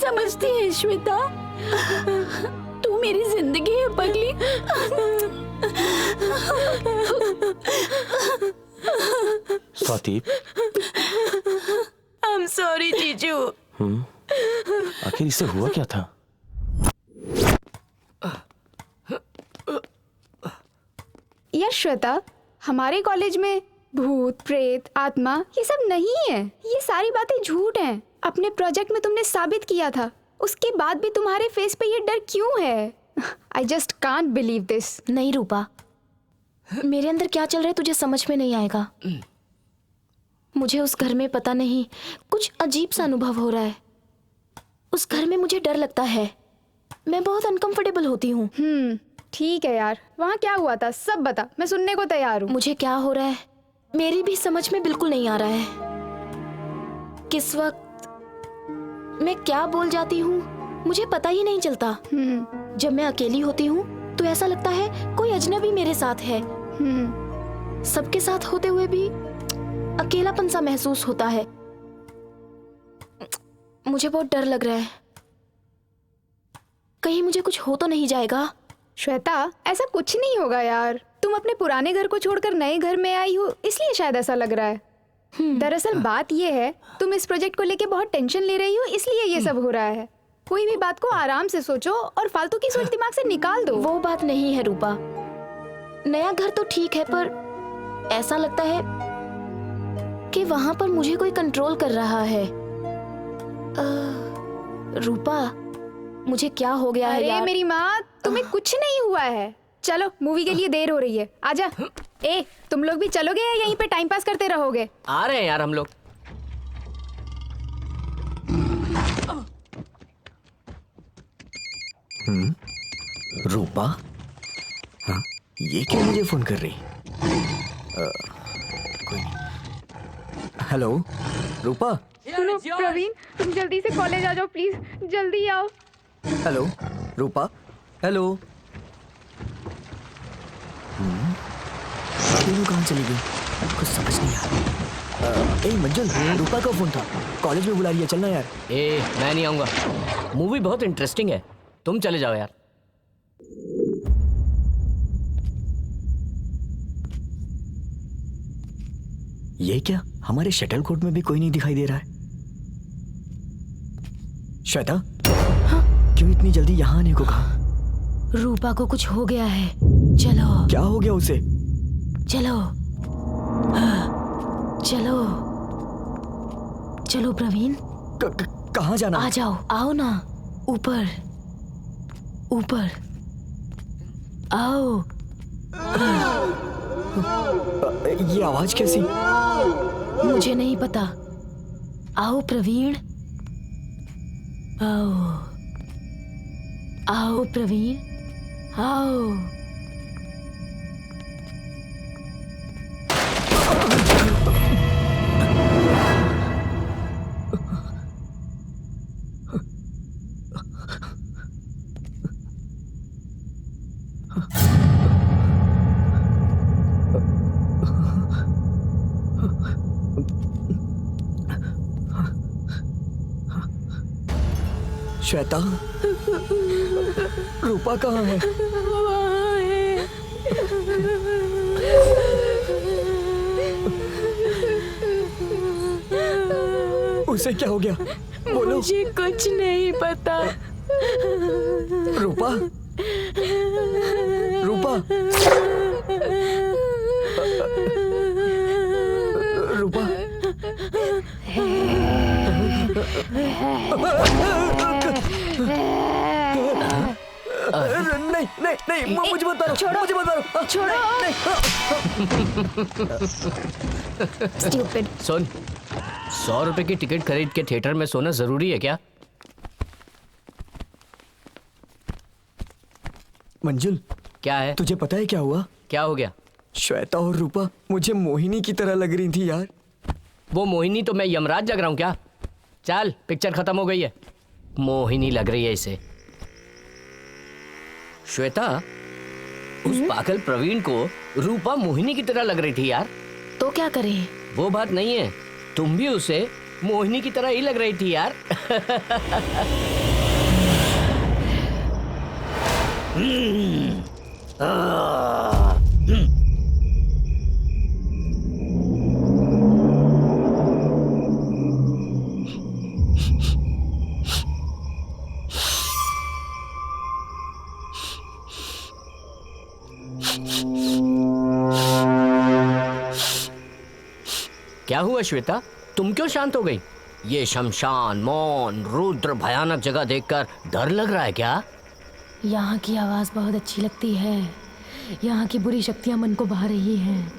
समझती है श्वेता। तू मेरी जिंदगी है पगली। स्वाति, आई एम सॉरी जीजू। आखिर इससे हुआ क्या था? यार श्वेता, हमारे कॉलेज में भूत, प्रेत, आत्मा ये सब नहीं है। ये सारी बातें झूठ हैं। अपने प्रोजेक्ट में तुमने साबित किया था, उसके बाद भी तुम्हारे फेस पे ये डर क्यों है? I just can't believe this. नहीं रूपा, मेरे अंदर क्या चल रहा है तुझे समझ में नहीं आएगा। मुझे उस घर में पता नहीं कुछ अजीब सा अनुभव हो रहा है। उस घर में मुझे डर लगता है। मैं बहुत अनकंफर्टेबल होती हूँ। ठीक है यार, वहाँ क्या हुआ था सब बता, मैं सुनने को तैयार हूँ। मुझे क्या हो रहा है मेरी भी समझ में बिल्कुल नहीं आ रहा है। किस वक्त मैं क्या बोल जाती हूँ मुझे पता ही नहीं चलता। जब मैं अकेली होती हूँ तो ऐसा लगता है कोई अजनबी मेरे साथ है। सबके साथ होते हुए भी अकेलापन सा महसूस होता है। मुझे बहुत डर लग रहा है, कहीं मुझे कुछ हो तो नहीं जाएगा। श्वेता, ऐसा कुछ नहीं होगा यार। तुम अपने पुराने घर को छोड़कर नए घर में आई हो, इसलिए शायद ऐसा लग रहा है। दरअसल बात ये है, तुम इस प्रोजेक्ट को लेके बहुत टेंशन ले रही हो, इसलिए ये सब हो रहा है। कोई भी बात को आराम से सोचो और फालतू की सोच दिमाग से निकाल दो। वो बात नहीं है रूपा, नया घर तो ठीक है पर ऐसा लगता है कि वहां पर मुझे कोई कंट्रोल कर रहा है। रूपा, मुझे क्या हो गया है अरे यार? मेरी माँ, तुम्हें कुछ नहीं हुआ है। चलो, मूवी के लिए देर हो रही है, आजा। ए, तुम लोग भी चलोगे या यहीं पे टाइम पास करते रहोगे? आ रहे हैं यार हम लोग। रूपा? हाँ, ये क्यों मुझे फोन कर रही? कोई नहीं। हेलो रूपा? सुनो प्रवीण, तुम जल्दी से कॉलेज आ जाओ प्लीज, जल्दी आओ। हेलो रूपा? हेलो? तीनों कहाँ चली गई? कुछ समझ नहीं आ रहा। ए मंजुल, रूपा का फोन था, कॉलेज में बुला रही है, चलना यार। ए, मैं नहीं आऊंगा। मूवी बहुत इंटरेस्टिंग है, तुम चले जाओ यार। ये क्या, हमारे शटल कोर्ट में भी कोई नहीं दिखाई दे रहा है। श्वेता, क्यों इतनी जल्दी यहाँ आने को कहा? रूपा को कुछ हो गया है। चलो। क्या हो गया उसे? चलो चलो चलो प्रवीण। कहाँ जाना? आ जाओ, आओ ना, ऊपर ऊपर आओ। ये आवाज कैसी? मुझे नहीं पता। आओ प्रवीण, आओ आओ प्रवीण, आओ। श्वेता, रूपा कहाँ है? उसे क्या हो गया? बोलो। मुझे कुछ नहीं पता। रूपा, रूपा, रूपा। नहीं नहीं नहीं, मुझे बता दो, छोड़ो, मुझे बता दो, छोड़ो। Stupid. सुन, 100 रुपए की टिकट खरीद के थिएटर में सोना जरूरी है क्या? मंजुल, क्या है? तुझे पता है क्या हुआ? क्या हो गया? श्वेता और रूपा मुझे मोहिनी की तरह लग रही थी यार। वो मोहिनी तो मैं यमराज लग रहा हूँ क्या? चल, पिक्चर खत्म हो गई है। मोहिनी लग रही है इसे। श्वेता, उस पागल प्रवीण को रूपा मोहिनी की तरह लग रही थी यार। तो क्या करें? वो बात नहीं है, तुम भी उसे मोहिनी की तरह ही लग रही थी यार। क्या हुआ श्वेता, तुम क्यों शांत हो गई? ये शमशान, मौन, रुद्र भयानक जगह देखकर डर लग रहा है क्या? यहाँ की आवाज़ बहुत अच्छी लगती है। यहाँ की बुरी शक्तियाँ मन को भा रही हैं।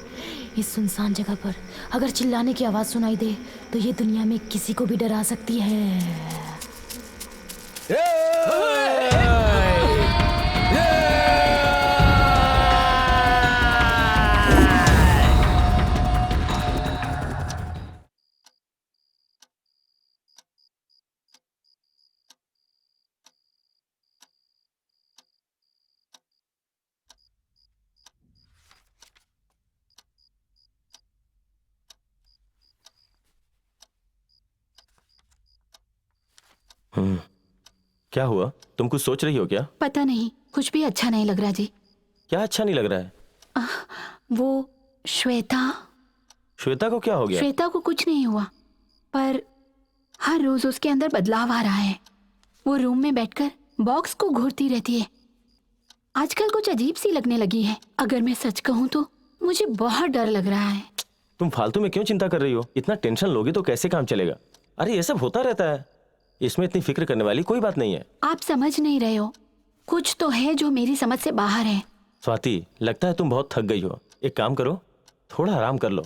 इस सुनसान जगह पर अगर चिल्लाने की आवाज़ सुनाई दे तो ये दुनिया में किसी को भी डरा सकती है। क्या हुआ? तुम कुछ सोच रही हो क्या? पता नहीं, कुछ भी अच्छा नहीं लग रहा जी। क्या अच्छा नहीं लग रहा है? वो श्वेता। श्वेता को क्या हो गया? श्वेता को कुछ नहीं हुआ, पर हर रोज उसके अंदर बदलाव आ रहा है। वो रूम में बैठकर बॉक्स को घूरती रहती है। आजकल कुछ अजीब सी लगने लगी है। अगर मैं सच कहूँ तो मुझे बहुत डर लग रहा है। तुम फालतू में क्यों चिंता कर रही हो? इतना टेंशन लोगे तो कैसे काम चलेगा? अरे ये सब होता रहता है, इसमें इतनी फिक्र करने वाली कोई बात नहीं है। आप समझ नहीं रहे हो, कुछ तो है जो मेरी समझ से बाहर है। स्वाति, लगता है तुम बहुत थक गई हो। एक काम करो, थोड़ा आराम कर लो।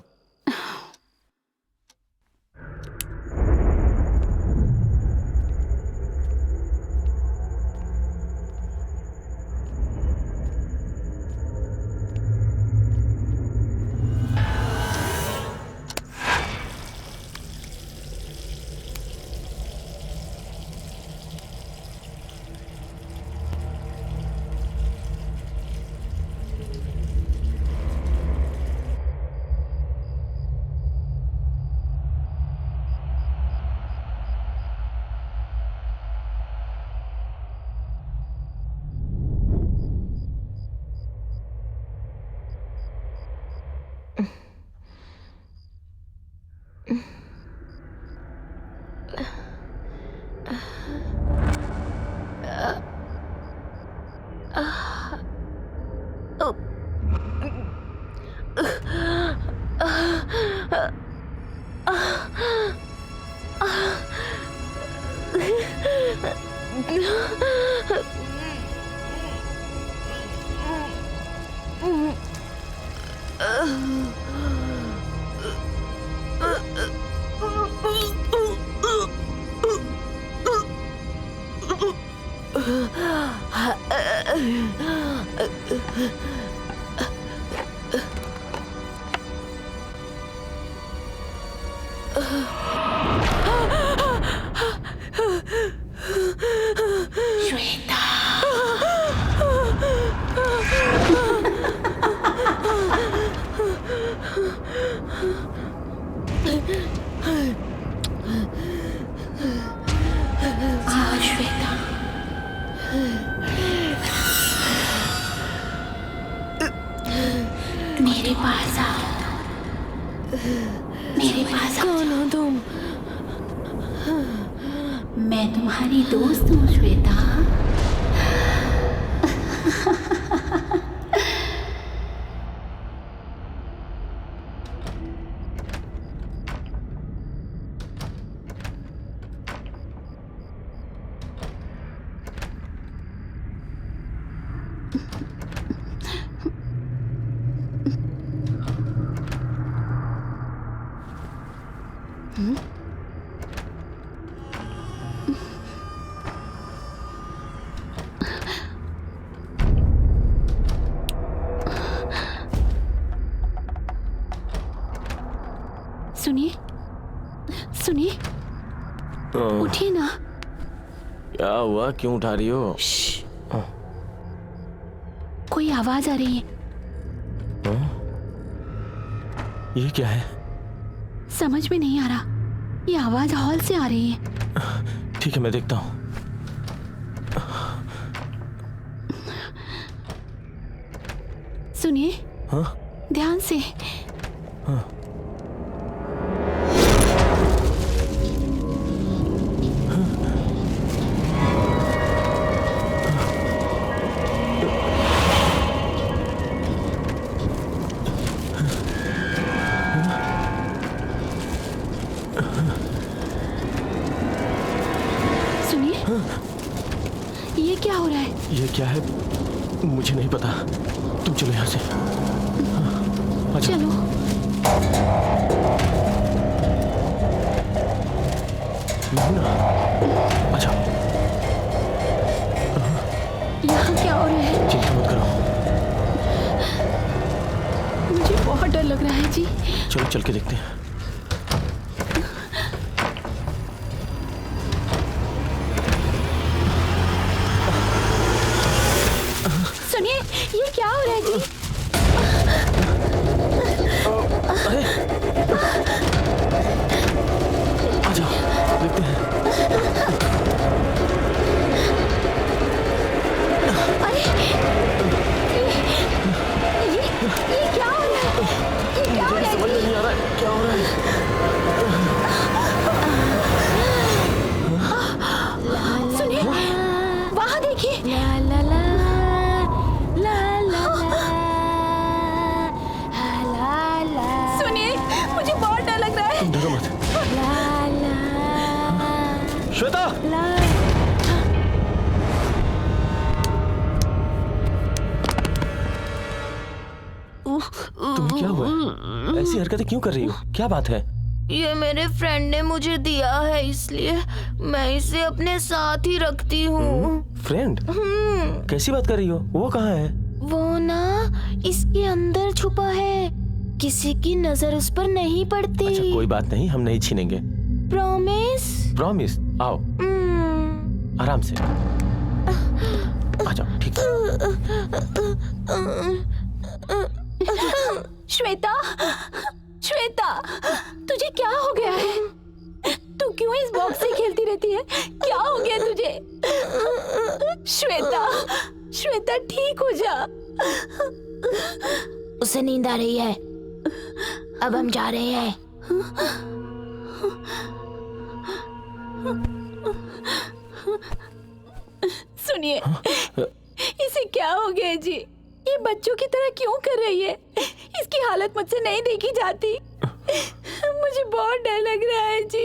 मेरे पास आओ, मेरे पास आओ। कौन हो तुम? मैं तुम्हारी दोस्त हूँ श्वेता। सुनिए सुनिए, उठिए ना। क्या हुआ, क्यों उठा रही हो? कोई आवाज आ रही है। ये क्या है? समझ में नहीं आ रहा। ये आवाज हॉल से आ रही है। ठीक है, मैं देखता हूँ। सुनिए। हाँ? ध्यान से। हाँ। ये क्या हो रहा है? ये क्या है मुझे नहीं पता। तुम चलो यहाँ से। चलो। अच्छा, यहाँ क्या हो रहा है? चिंता मत करो। मुझे बहुत डर लग रहा है जी। चलो चल के देखते हैं। सुनिए, ये क्या हो रहा है जी? अरे आ जाओ, देखते हैं। अरे ये क्या हो रहा है? ये क्या हो रहा है? समझ में नहीं आ रहा है क्या हो रहा है। सुनिए, वहाँ देखिए। सुनिए, मुझे बहुत डर लग रहा है। तुम डरो मत। श्वेता, तुम्हें क्या हुआ? ऐसी हरकतें क्यों कर रही हो? क्या बात है? ये मेरे फ्रेंड ने मुझे दिया है, इसलिए मैं इसे अपने साथ ही रखती हूँ। फ्रेंड? कैसी बात कर रही हो? वो कहाँ है? वो ना इसके अंदर छुपा है, किसी की नजर उस पर नहीं पड़ती। अच्छा, कोई बात नहीं, हम नहीं छीनेंगे। प्रॉमिस? प्रॉमिस। आओ, आराम से आ जाओ। ठीक है। श्वेता, श्वेता, तुझे क्या हो गया है? तू क्यों इस बॉक्स से खेलती रहती है? क्या हो गया तुझे? श्वेता, श्वेता ठीक हो जा। उसे नींद आ रही है। अब हम जा रहे हैं। सुनिए, इसे क्या हो गया जी? ये बच्चों की तरह क्यों कर रही है? इसकी हालत मुझसे नहीं देखी जाती। मुझे बहुत डर लग रहा है जी।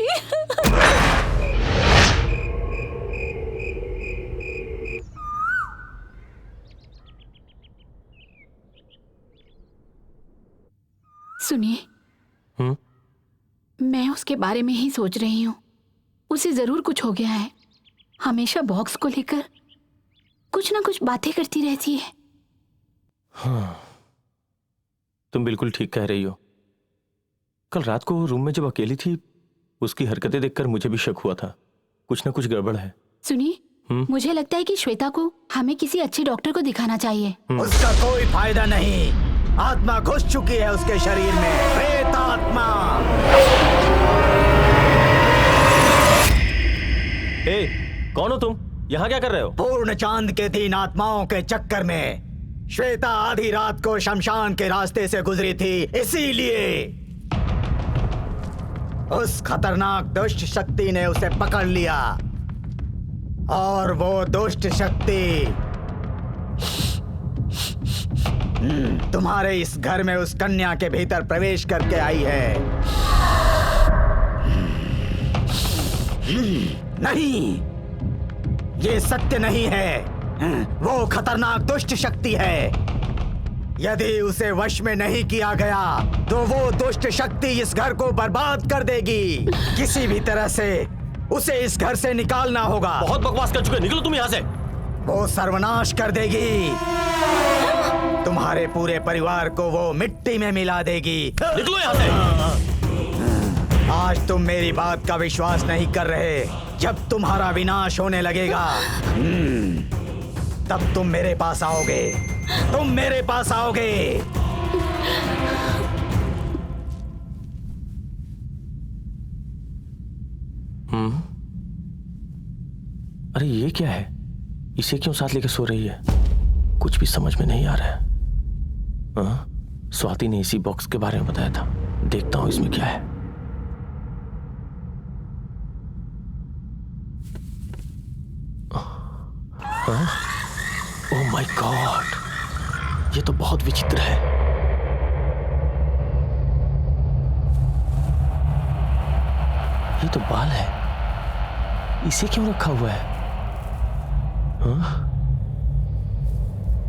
सुनिए, मैं उसके बारे में ही सोच रही हूँ। उसे जरूर कुछ हो गया है। हमेशा बॉक्स को लेकर कुछ ना कुछ बातें करती रहती है। हाँ, तुम बिल्कुल ठीक कह रही हो। कल रात को वो रूम में जब अकेली थी, उसकी हरकतें देखकर मुझे भी शक हुआ था, कुछ ना कुछ गड़बड़ है। सुनिए, मुझे लगता है कि श्वेता को हमें किसी अच्छे डॉक्टर को दिखाना चाहिए। उसका कोई फायदा नहीं। आत्मा घुस चुकी है उसके शरीर में, प्रेत आत्मा। ए, कौन हो तुम? यहाँ क्या कर रहे हो? पूर्ण चांद के 3 आत्माओं के चक्कर में श्वेता आधी रात को शमशान के रास्ते से गुजरी थी, इसीलिए उस खतरनाक दुष्ट शक्ति ने उसे पकड़ लिया। और वो दुष्ट शक्ति तुम्हारे इस घर में उस कन्या के भीतर प्रवेश करके आई है। नहीं, ये सत्य नहीं है। वो खतरनाक दुष्ट शक्ति है। यदि उसे वश में नहीं किया गया तो वो दुष्ट शक्ति इस घर को बर्बाद कर देगी। किसी भी तरह से उसे इस घर से निकालना होगा। बहुत बकवास कर चुके, निकलो तुम यहाँ से। वो सर्वनाश कर देगी। तुम्हारे पूरे परिवार को वो मिट्टी में मिला देगी। निकलो यहाँ से। आज तुम मेरी बात का विश्वास नहीं कर रहे। जब तुम्हारा विनाश होने लगेगा, तब तुम मेरे पास आओगे। तुम मेरे पास आओगे। अरे ये क्या है? इसे क्यों साथ लेकर सो रही है? कुछ भी समझ में नहीं आ रहा है। स्वाति ने इसी बॉक्स के बारे में बताया था। देखता हूं इसमें क्या है। ओह माय गॉड, ये तो बहुत विचित्र है। ये तो बाल है, इसे क्यों रखा हुआ है?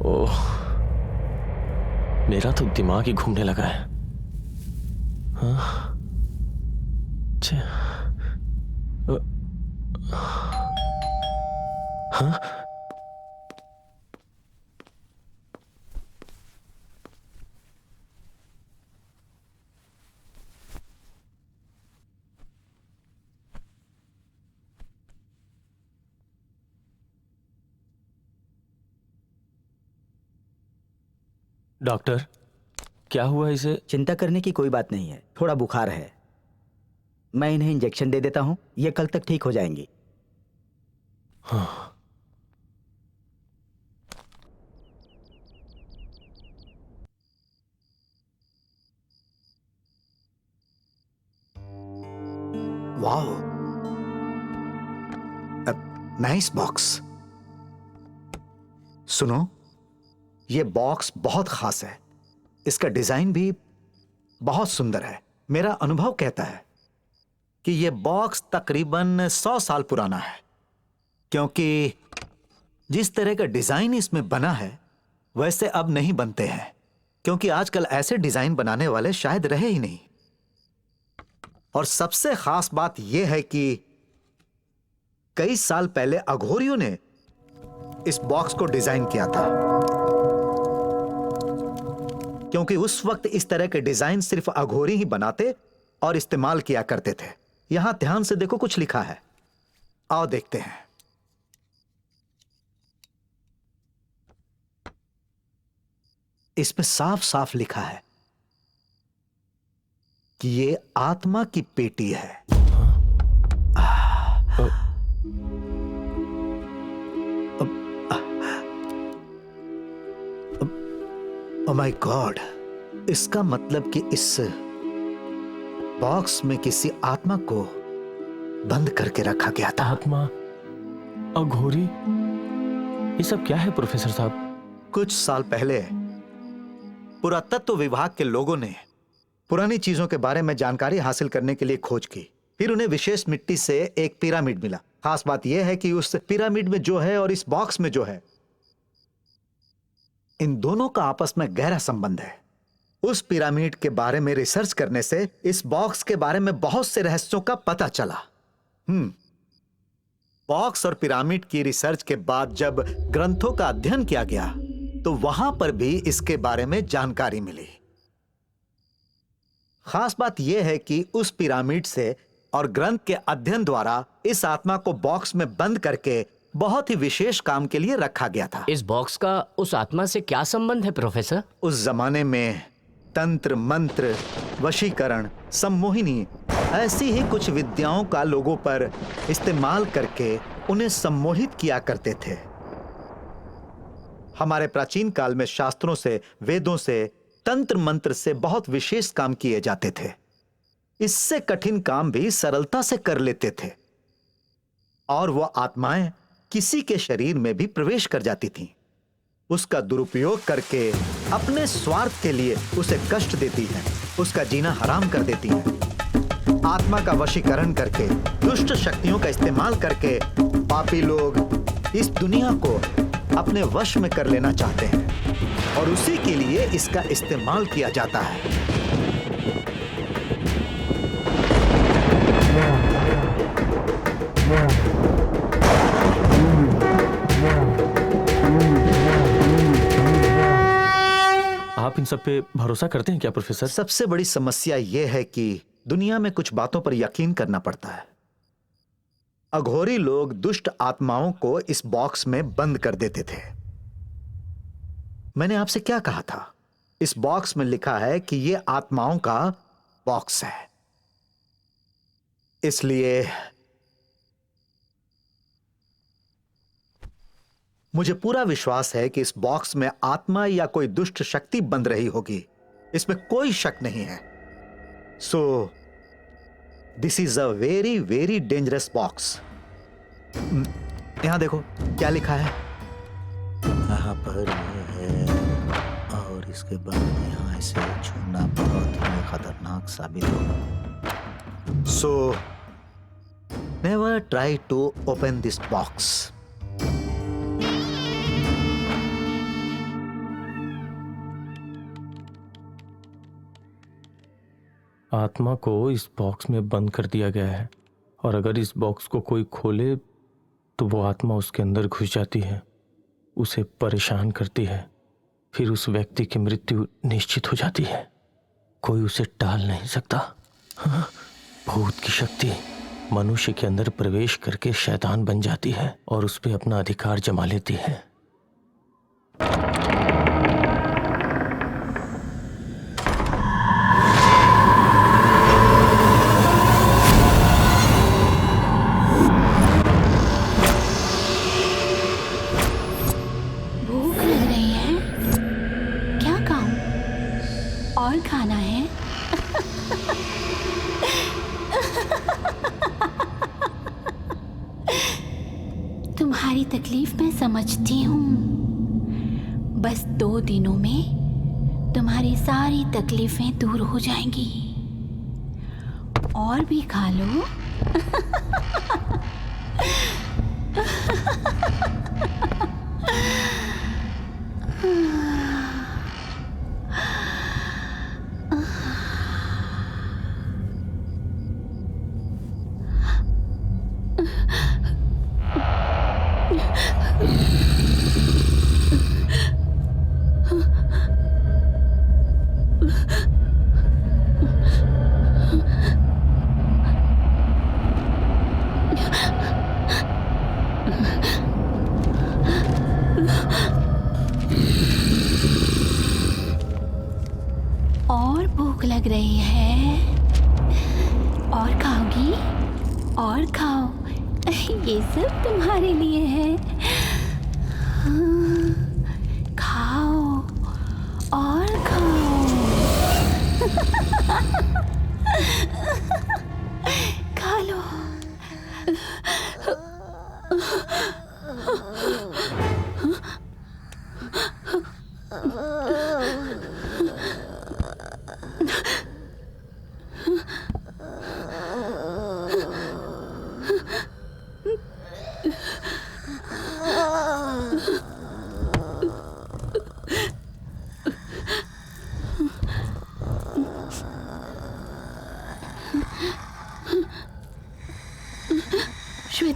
ओह, मेरा तो दिमाग ही घूमने लगा है। डॉक्टर, क्या हुआ इसे? चिंता करने की कोई बात नहीं है। थोड़ा बुखार है। मैं इन्हें इंजेक्शन दे देता हूं, ये कल तक ठीक हो जाएंगी। हाँ। Wow, nice box. सुनो, ये बॉक्स बहुत खास है। इसका डिजाइन भी बहुत सुंदर है। मेरा अनुभव कहता है कि ये बॉक्स तकरीबन 100 साल पुराना है, क्योंकि जिस तरह का डिजाइन इसमें बना है वैसे अब नहीं बनते हैं, क्योंकि आजकल ऐसे डिजाइन बनाने वाले शायद रहे ही नहीं। और सबसे खास बात यह है कि कई साल पहले अघोरियों ने इस बॉक्स को डिजाइन किया था, क्योंकि उस वक्त इस तरह के डिजाइन सिर्फ अघोरी ही बनाते और इस्तेमाल किया करते थे। यहां ध्यान से देखो, कुछ लिखा है। आओ देखते हैं। इसमें साफ साफ लिखा है कि ये आत्मा की पेटी है। ओह माय गॉड, इसका मतलब कि इस बॉक्स में किसी आत्मा को बंद करके रखा गया था। आत्मा, अघोरी, ये सब क्या है प्रोफेसर साहब? कुछ साल पहले पुरातत्व विभाग के लोगों ने पुरानी चीजों के बारे में जानकारी हासिल करने के लिए खोज की। फिर उन्हें विशेष मिट्टी से एक पिरामिड मिला। खास बात यह है कि उस पिरामिड में जो है और इस बॉक्स में जो है, इन दोनों का आपस में गहरा संबंध है। उस पिरामिड के बारे में रिसर्च करने से इस बॉक्स के बारे में बहुत से रहस्यों का पता चला। बॉक्स और पिरामिड की रिसर्च के बाद जब ग्रंथों का अध्ययन किया गया तो वहां पर भी इसके बारे में जानकारी मिली। खास बात यह है कि उस पिरामिड से और ग्रंथ के अध्ययन द्वारा इस आत्मा को बॉक्स में बंद करके बहुत ही विशेष काम के लिए रखा गया था। इस बॉक्स का उस आत्मा से क्या संबंध है प्रोफेसर? उस जमाने में तंत्र, मंत्र, वशीकरण, सम्मोहिनी ऐसी ही कुछ विद्याओं का लोगों पर इस्तेमाल करके उन्हें सम्मोहित किया करते थे। हमारे प्राचीन काल में शास्त्रों से, वेदों से, तंत्र मंत्र से बहुत विशेष काम किए जाते थे। इससे कठिन काम भी सरलता से कर लेते थे और वह आत्माएं किसी के शरीर में भी प्रवेश कर जाती थीं। उसका दुरुपयोग करके अपने स्वार्थ के लिए उसे कष्ट देती है, उसका जीना हराम कर देती है। आत्मा का वशीकरण करके, दुष्ट शक्तियों का इस्तेमाल करके पापी लोग इस दुनिया को अपने वश में कर लेना चाहते हैं और उसी के लिए इसका इस्तेमाल किया जाता है। आप इन सब पे भरोसा करते हैं क्या प्रोफेसर? सबसे बड़ी समस्या यह है कि दुनिया में कुछ बातों पर यकीन करना पड़ता है। अघोरी लोग दुष्ट आत्माओं को इस बॉक्स में बंद कर देते थे। मैंने आपसे क्या कहा था? इस बॉक्स में लिखा है कि यह आत्माओं का बॉक्स है। इसलिए मुझे पूरा विश्वास है कि इस बॉक्स में आत्मा या कोई दुष्ट शक्ति बंद रही होगी, इसमें कोई शक नहीं है। So this is a very very dangerous box. यहां देखो क्या लिखा है। यहाँ पर यह है और इसके बाद यहाँ इसे छूना बहुत ही खतरनाक साबित होगा। So never try to open this box. आत्मा को इस बॉक्स में बंद कर दिया गया है और अगर इस बॉक्स को कोई खोले तो वो आत्मा उसके अंदर घुस जाती है, उसे परेशान करती है, फिर उस व्यक्ति की मृत्यु निश्चित हो जाती है। कोई उसे टाल नहीं सकता। हाँ, भूत की शक्ति मनुष्य के अंदर प्रवेश करके शैतान बन जाती है और उस पर अपना अधिकार जमा लेती है। और खाना है? तुम्हारी तकलीफ मैं समझती हूँ। बस 2 दिनों में तुम्हारी सारी तकलीफें दूर हो जाएंगी। और भी खा लो। और भूख लग रही है? और खाओगी? और खाओ, ये सब तुम्हारे लिए है। खाओ और खाओ। खा लो।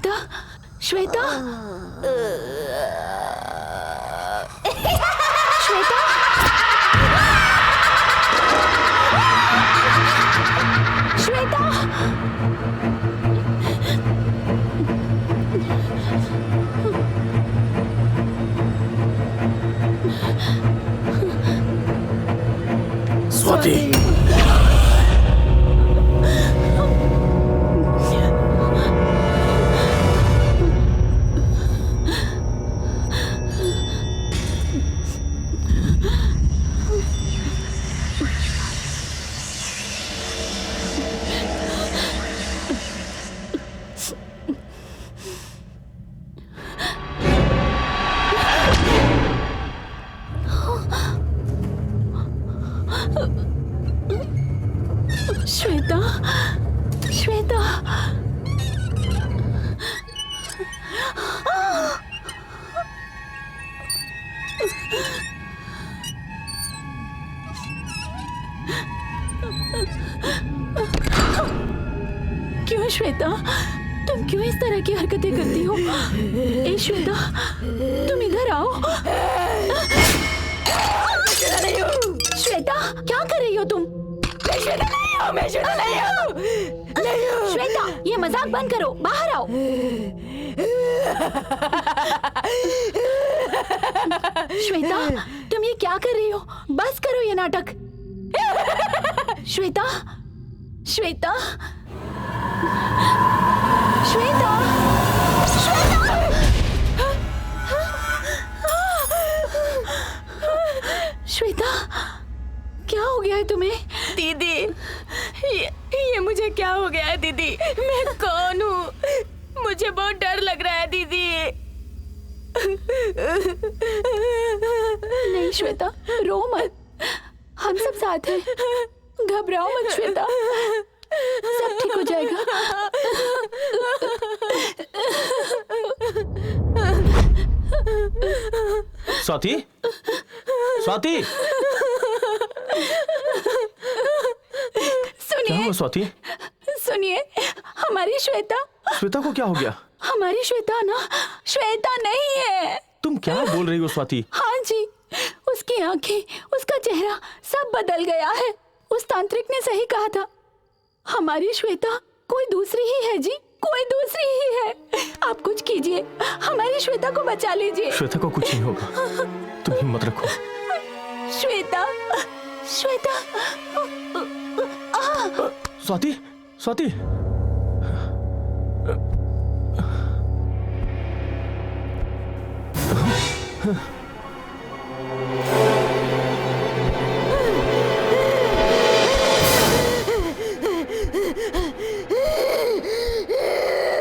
श्वेता, श्वेता, श्वेता, श्वेता, स्वाति, श्वेता, श्वेता, क्यों श्वेता, तुम क्यों इस तरह की हरकतें करती हो? ए श्वेता, तुम इधर आओ। श्वेता, क्या कर रही हो तुम? मैं श्वेता नहीं हूँ, मैं श्वेता नहीं हूँ। श्वेता, ये मजाक बंद करो, बाहर आओ। श्वेता, तुम ये क्या कर रही हो? बस करो ये नाटक। श्वेता, श्वेता, श्वेता, श्वेता, क्या हो गया है तुम्हें? दीदी, ये मुझे क्या हो गया है दीदी? मैं कौन हूँ? मुझे बहुत डर लग रहा है दीदी। नहीं श्वेता, रो मत, हम सब साथ हैं। घबराओ मत श्वेता, सब ठीक हो जाएगा। स्वाति, स्वाति, क्या हुआ स्वाति? सुनिए, हमारी श्वेता। श्वेता को क्या हो गया? हमारी श्वेता ना, श्वेता नहीं है। तुम क्या बोल रही हो स्वाति? हाँ जी, उसकी आंखें, उसका चेहरा सब बदल गया है। उस तांत्रिक ने सही कहा था, हमारी श्वेता कोई दूसरी ही है जी, कोई दूसरी ही है। आप कुछ कीजिए, हमारी श्वेता को बचा लीजिए। श्वेता को कुछ नहीं होगा, तुम हिम्मत रखो। श्वेता, श्वेता, स्वाति, स्वाति,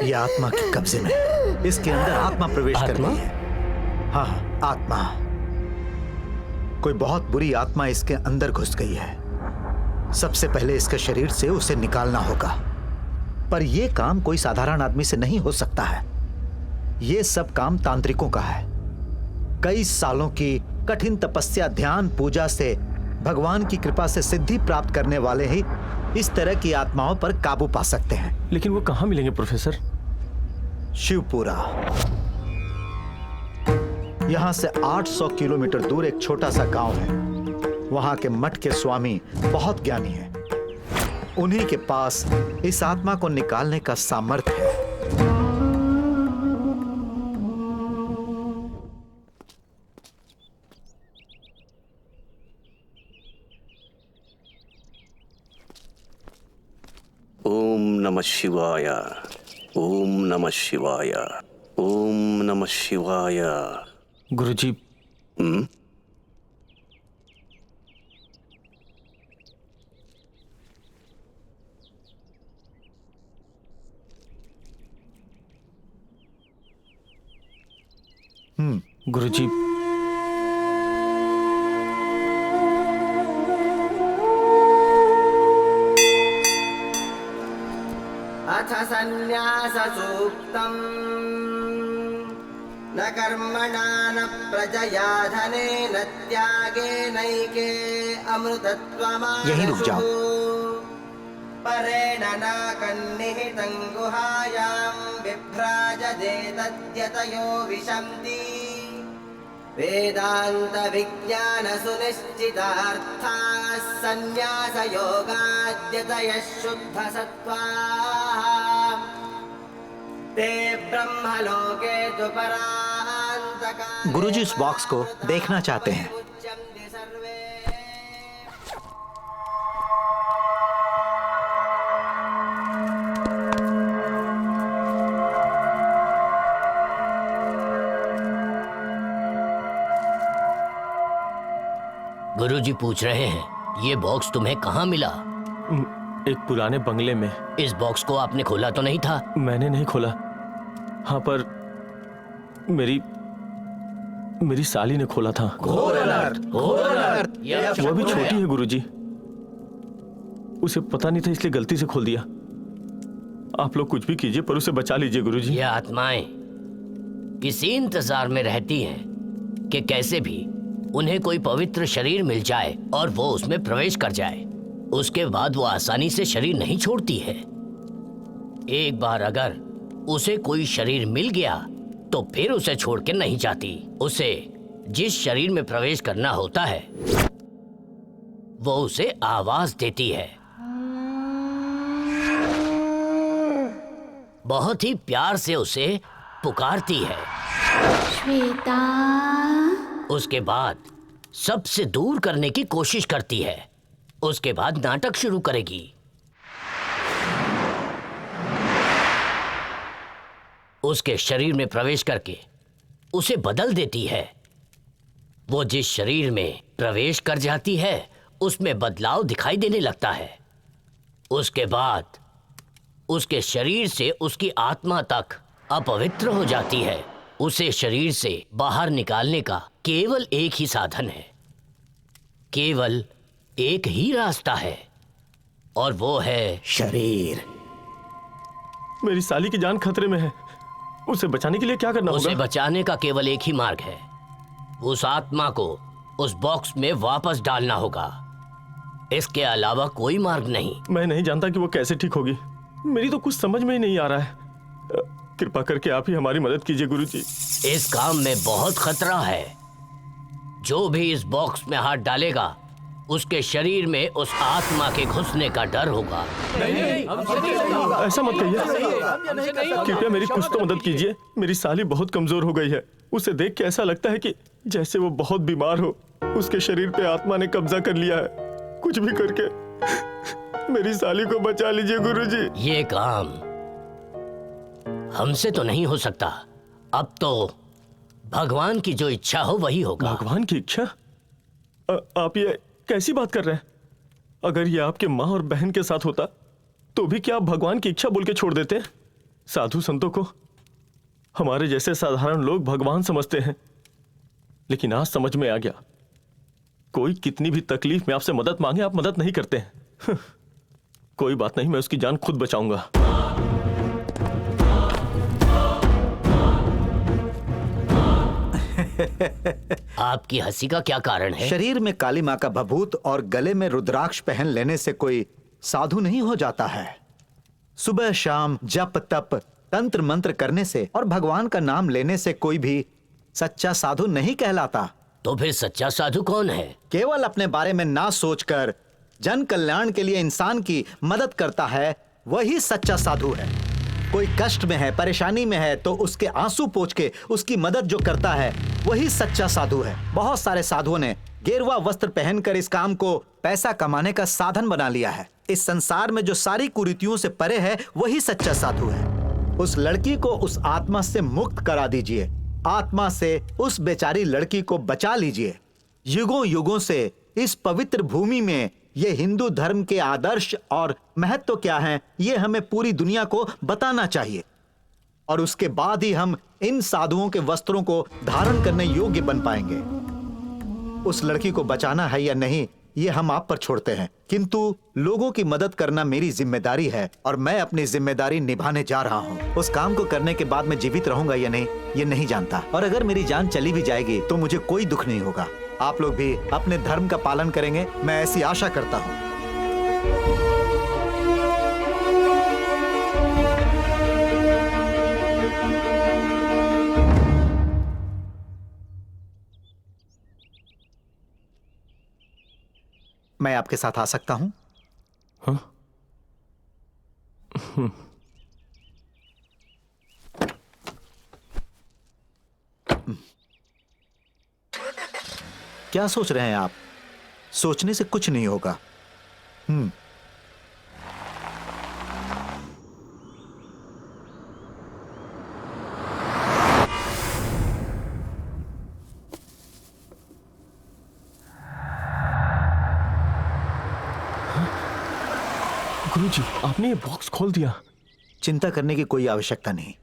ये आत्मा के कब्जे में, इसके अंदर आत्मा प्रवेश कर गई है। हाँ, आत्मा, कोई बहुत बुरी आत्मा इसके अंदर घुस गई है। सबसे पहले इसके शरीर से उसे निकालना होगा, पर यह काम कोई साधारण आदमी से नहीं हो सकता है। यह सब काम तांत्रिकों का है। कई सालों की कठिन तपस्या, ध्यान, पूजा से भगवान की कृपा से सिद्धि प्राप्त करने वाले ही इस तरह की आत्माओं पर काबू पा सकते हैं। लेकिन वो कहाँ मिलेंगे प्रोफेसर? शिवपुरा, यहां से 800 किलोमीटर दूर एक छोटा सा गांव है। वहां के मठ के स्वामी बहुत ज्ञानी हैं। उन्हीं के पास इस आत्मा को निकालने का सामर्थ्य है। ओम नमः शिवाय, ओम नमः शिवाय, ओम नमः शिवाय। गुरुजी, गुरुजी, अथ सन्न्याससूक्तम् न कर्मणा न प्रजया धनेन त्यागेनैके अमृतत्वमानसुः। यहीं रुक जाओ। परेण नाकन्निहितं गुहायां विभ्राजते तद्यतयो विशन्ति वेदान्तविज्ञानसुनिश्चितार्थाः सन्न्यासयोगाद्यतयः शुद्धसत्त्वाः ते ब्रह्मलोके तु परान्तकाले गुरुजी इस बॉक्स को देखना चाहते हैं। उच्यन्ते सर्वे। गुरुजी पूछ रहे हैं ये बॉक्स तुम्हें कहाँ मिला? एक पुराने बंगले में। इस बॉक्स को आपने खोला तो नहीं था? मैंने नहीं खोला। हाँ, पर मेरी साली ने खोला था। घोर अनर्थ, घोर अनर्थ। वो भी छोटी है गुरुजी, उसे पता नहीं था इसलिए गलती से खोल दिया। आप लोग कुछ भी कीजिए पर उसे बचा लीजिए गुरुजी। ये आत्माएं इसी इंतजार में रहती हैं कि कैसे भी उन्हें कोई पवित्र शरीर मिल जाए और वो उसमें प्रवेश कर जाए। उसके बाद वो आसानी से शरीर नहीं छोड़ती है। एक बार अगर उसे कोई शरीर मिल गया तो फिर उसे छोड़ के नहीं जाती। उसे जिस शरीर में प्रवेश करना होता है वो उसे आवाज देती है। बहुत ही प्यार से उसे पुकारती है। श्वेता। उसके बाद सबसे दूर करने की कोशिश करती है। उसके बाद नाटक शुरू करेगी। उसके शरीर में प्रवेश करके उसे बदल देती है। वो जिस शरीर में प्रवेश कर जाती है उसमें बदलाव दिखाई देने लगता है। उसके बाद उसके शरीर से उसकी आत्मा तक अपवित्र हो जाती है। उसे शरीर से बाहर निकालने का केवल एक ही साधन है, केवल एक ही रास्ता है, और वो है शरीर। मेरी साली की जान खतरे में है, उसे बचाने के लिए क्या करना होगा? उसे बचाने का केवल एक ही मार्ग है। उस आत्मा को उस बॉक्स में वापस डालना होगा। इसके अलावा कोई मार्ग नहीं। मैं नहीं जानता कि वो कैसे ठीक होगी। मेरी तो कुछ समझ में ही नहीं आ रहा है। कृपा करके आप ही हमारी मदद कीजिए गुरुजी। इस काम में बहुत खतरा है। जो भी इस बॉक्स में हाथ डालेगा उसके शरीर में उस आत्मा के घुसने का डर होगा। ऐसा मत कहिए, कृपया मेरी कुछ तो मदद कीजिए। मेरी साली बहुत कमजोर हो गई है। उसे देख के ऐसा लगता है कि जैसे वो बहुत बीमार हो। उसके शरीर पे आत्मा ने कब्जा कर लिया है। कुछ भी करके मेरी साली को बचा लीजिए गुरुजी। ये काम हमसे तो नहीं हो सकता। अब तो भगवान की जो इच्छा हो वही होगा। भगवान की इच्छा? आप ये कैसी बात कर रहे हैं? अगर ये आपके माँ और बहन के साथ होता तो भी क्या आप भगवान की इच्छा बोल के छोड़ देते? साधु संतों को हमारे जैसे साधारण लोग भगवान समझते हैं, लेकिन आज समझ में आ गया, कोई कितनी भी तकलीफ में आपसे मदद मांगे आप मदद नहीं करते हैं। कोई बात नहीं, मैं उसकी जान खुद बचाऊंगा। आपकी हंसी का क्या कारण है? शरीर में काली माँ का भभूत और गले में रुद्राक्ष पहन लेने से कोई साधु नहीं हो जाता है। सुबह शाम जप तप तंत्र मंत्र करने से और भगवान का नाम लेने से कोई भी सच्चा साधु नहीं कहलाता। तो फिर सच्चा साधु कौन है? केवल अपने बारे में ना सोचकर जन कल्याण के लिए इंसान की मदद करता है, वही सच्चा साधु है। कोई कष्ट में है, परेशानी में है तो उसके आंसू पोंछ के उसकी मदद जो करता है वही सच्चा साधु है। बहुत सारे साधुओं ने गेरुआ वस्त्र पहनकर इस काम को पैसा कमाने का साधन बना लिया है। इस संसार में जो सारी कुरीतियों से परे है वही सच्चा साधु है। उस लड़की को उस आत्मा से मुक्त करा दीजिए। आत्मा से उस बेचारी लड़की को बचा लीजिए। युगों युगों से इस पवित्र भूमि में ये हिंदू धर्म के आदर्श और महत्व क्या हैं, ये हमें पूरी दुनिया को बताना चाहिए। और उसके बाद ही हम इन साधुओं के वस्त्रों को धारण करने योग्य बन पाएंगे। उस लड़की को बचाना है या नहीं, ये हम आप पर छोड़ते हैं, किंतु लोगों की मदद करना मेरी जिम्मेदारी है और मैं अपनी जिम्मेदारी निभाने जा रहा हूँ। उस काम को करने के बाद मैं जीवित रहूंगा या नहीं, ये नहीं जानता। और अगर मेरी जान चली भी जाएगी तो मुझे कोई दुख नहीं होगा। आप लोग भी अपने धर्म का पालन करेंगे, मैं ऐसी आशा करता हूँ। मैं आपके साथ आ सकता हूं? हाँ? क्या सोच रहे हैं आप? सोचने से कुछ नहीं होगा। गुरुजी, आपने ये बॉक्स खोल दिया। चिंता करने की कोई आवश्यकता नहीं,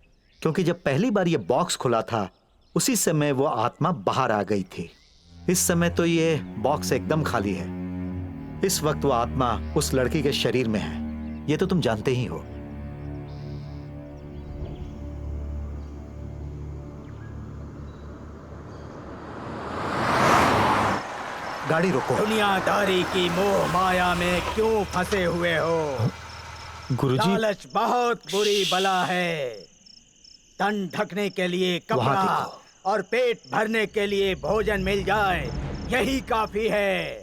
क्योंकि जब पहली बार ये बॉक्स खुला था उसी समय वो आत्मा बाहर आ गई थी। इस समय तो ये बॉक्स एकदम खाली है। इस वक्त वो आत्मा उस लड़की के शरीर में है, ये तो तुम जानते ही हो। गाड़ी रोको। दुनियादारी की मोह माया में क्यों फंसे हुए हो? गुरुजी, लालच बहुत बुरी बला है। तन ढकने के लिए कपड़ा और पेट भरने के लिए भोजन मिल जाए, यही काफी है।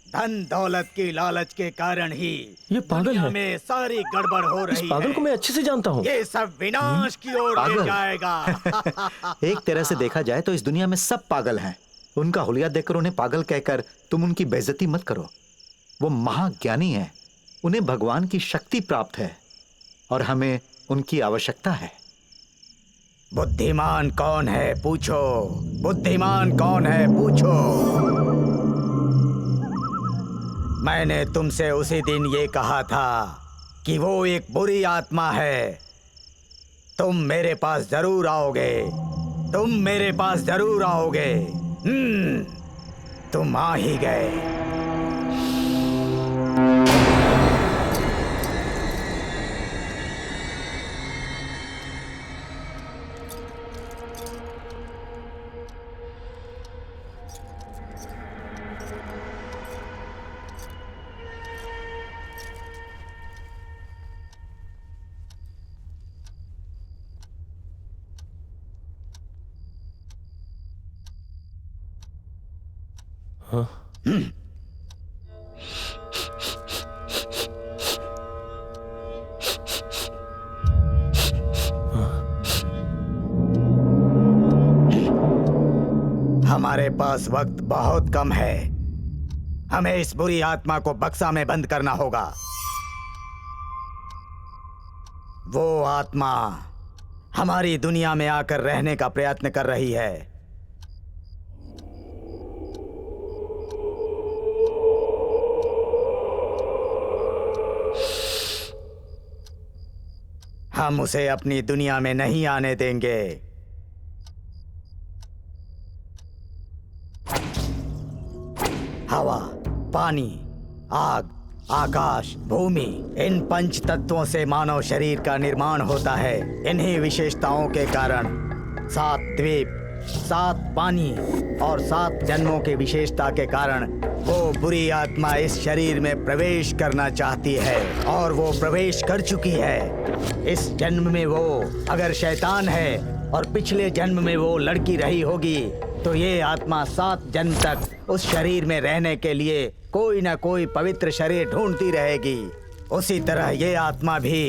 धन दौलत की लालच के कारण ही ये पागल है। में सारी गड़बड़ हो रही है। इस पागल को मैं अच्छे से जानता हूँ। ये सब विनाश की ओर ले जाएगा। एक तरह से देखा जाए तो इस दुनिया में सब पागल हैं। उनका हुलिया देखकर उन्हें पागल कहकर तुम उनकी बेइज्जती मत करो। वो महाज्ञानी है, उन्हें भगवान की शक्ति प्राप्त है और हमें उनकी आवश्यकता है। बुद्धिमान कौन है पूछो, बुद्धिमान कौन है पूछो। मैंने तुमसे उसी दिन ये कहा था कि वो एक बुरी आत्मा है। तुम मेरे पास जरूर आओगे, तुम मेरे पास जरूर आओगे। तुम आ ही गए। हमारे पास वक्त बहुत कम है। हमें इस बुरी आत्मा को बक्सा में बंद करना होगा। वो आत्मा हमारी दुनिया में आकर रहने का प्रयत्न कर रही है। हम उसे अपनी दुनिया में नहीं आने देंगे। हवा, पानी, आग, आकाश, भूमि, इन पंच तत्वों से मानव शरीर का निर्माण होता है। इन्हीं विशेषताओं के कारण 7 द्वीप, 7 पानी और 7 जन्मों की विशेषता के कारण वो बुरी आत्मा इस शरीर में प्रवेश करना चाहती है और वो प्रवेश कर चुकी है। इस जन्म में वो अगर शैतान है और पिछले जन्म में वो लड़की रही होगी तो ये आत्मा 7 जन्म तक उस शरीर में रहने के लिए कोई ना कोई पवित्र शरीर ढूंढती रहेगी। उसी तरह ये आत्मा भी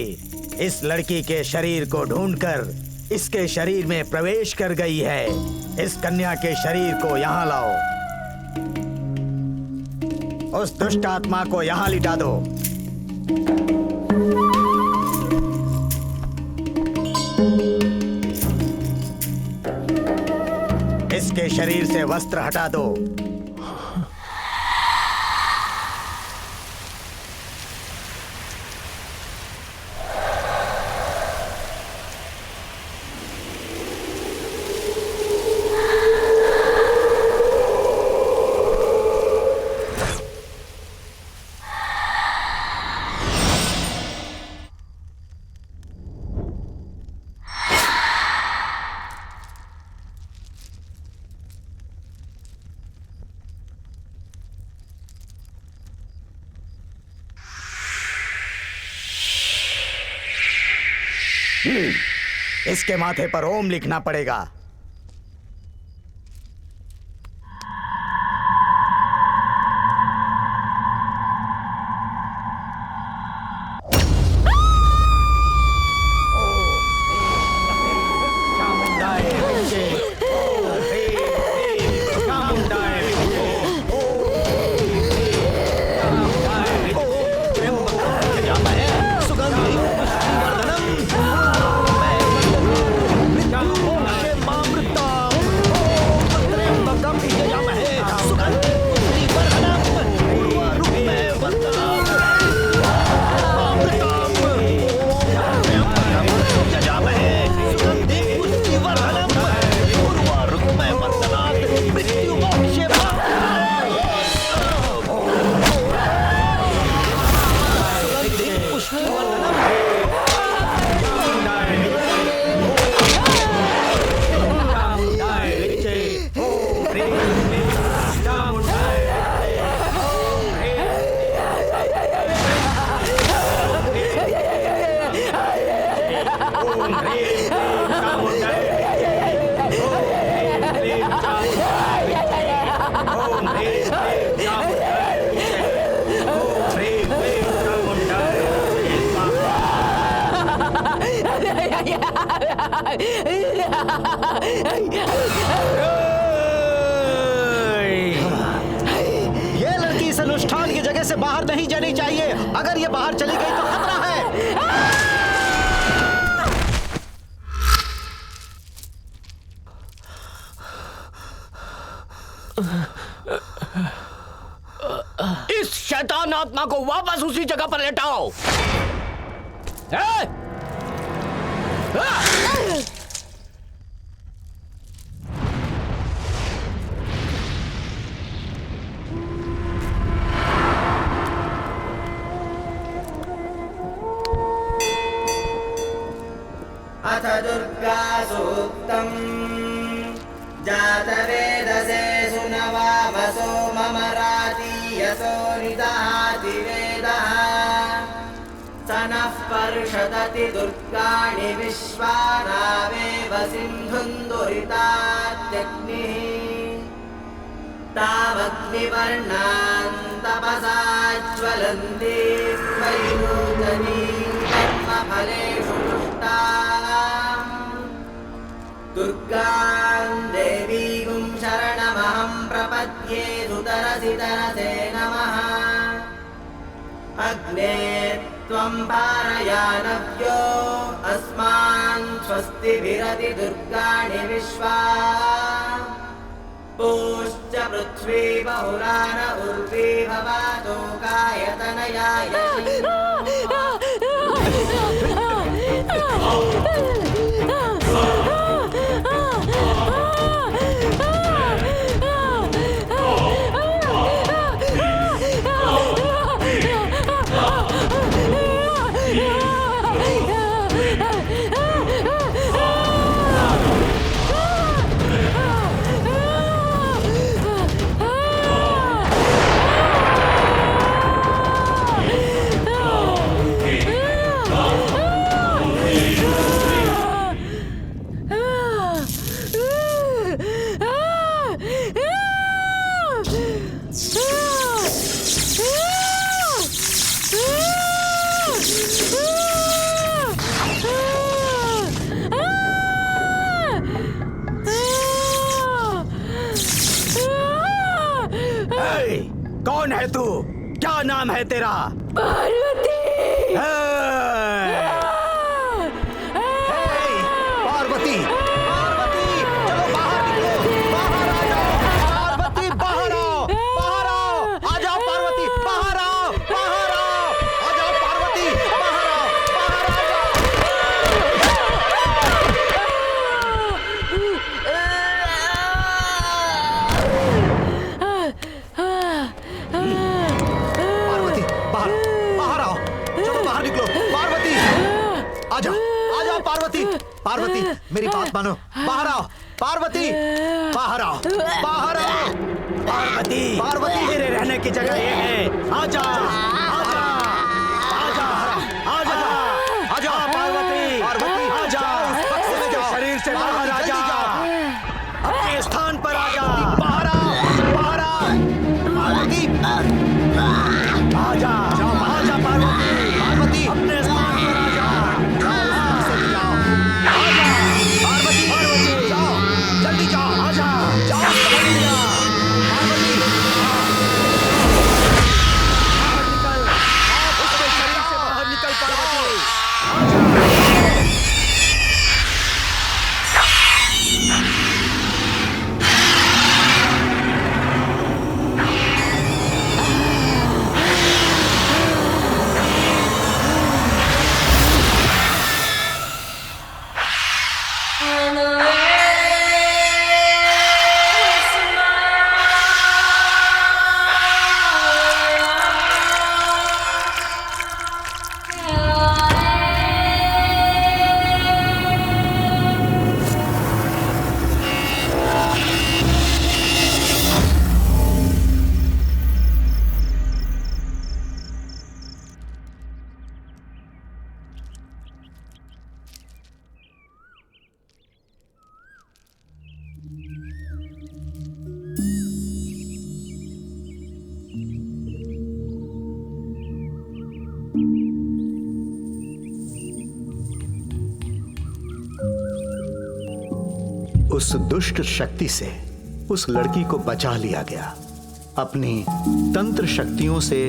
इस लड़की के शरीर को ढूंढकर इसके शरीर में प्रवेश कर गई है। इस कन्या के शरीर को यहाँ लाओ। उस दुष्ट आत्मा को यहाँ लिटा दो। इसके शरीर से वस्त्र हटा दो। इसके माथे पर ओम लिखना पड़ेगा। ये लड़की इस अनुष्ठान की जगह से बाहर नहीं जानी चाहिए। अगर ये बाहर चली गई तो खतरा है। इस शैतान आत्मा को वापस उसी जगह पर लेटाओ। अथ दुर्गा सूक्तम् जातवेदसे सुनवामसो ममराति यशो निदहाति वेदः स नः पर्षदति दुर्गाणि विश्वानावेव सिन्धुं दुरितात्यग्निः तामग्निवर्णान् तपसा ज्वलन्तीं वैनूतनीं कर्मफलेषु तुष्टाम् दुर्गां देवीं शरणमहं प्रपद्ये सुतरसि तरसे नमः अग्ने त्वं पारयानव्यो अस्मान् स्वस्तिभिरति दुर्गाणि विश्वा पूश्च पृथ्वी बहुरान उर्वी भवातो कायतनयाय कौन है तू? क्या नाम है तेरा? पार्वती। पार्वती, पार्वती, चलो बाहर निकलो, बाहर आ जाओ, पार्वती बाहर आओ, बाहर आओ, आ जाओ पार्वती, बाहर आओ, बाहर आओ, आ जाओ पार्वती, बाहर आओ, बाहर आ पार्वती, बाहर, बाहर आओ, चलो बाहर निकलो, पार्वती, आ जाओ, आ जाओ पार्वती, पार्वती, मेरी बात मानो, बाहर आओ, पार्वती, बाहर आओ, बाहर आओ, पार्वती, पार्वती, तेरे रहने की जगह ये है। आजा, आजा, आजा, आजा, आजा, पार्वती, पार्वती, आजा, इस बक्से में जाओ, शरीर से बाहर आ जा, अपने स्थान पर आ जा, बाहर आओ, बाहर आओ, पार्वती, आजा, आजा पार्वती, पार्वती, अपने स्थान पर आ जा, पार्वती, पार्वती, जाओ, जल्दी जाओ, आजा, जाओ, जल्दी जाओ, पार्वती, निकल, उस दुष्ट शक्ति से उस लड़की को बचा लिया गया। अपनी तंत्र शक्तियों से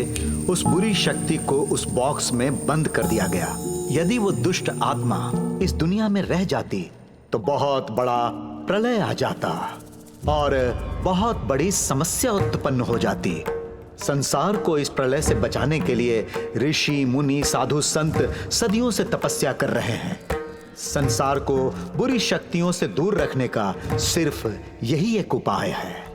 उस बुरी शक्ति को उस बॉक्स में बंद कर दिया गया। यदि वो दुष्ट आत्मा इस दुनिया में रह जाती तो बहुत बड़ा प्रलय आ जाता और बहुत बड़ी समस्या उत्पन्न हो जाती। संसार को इस प्रलय से बचाने के लिए ऋषि मुनि साधु संत सदियों से तपस्या कर रहे हैं। संसार को बुरी शक्तियों से दूर रखने का सिर्फ यही एक उपाय है।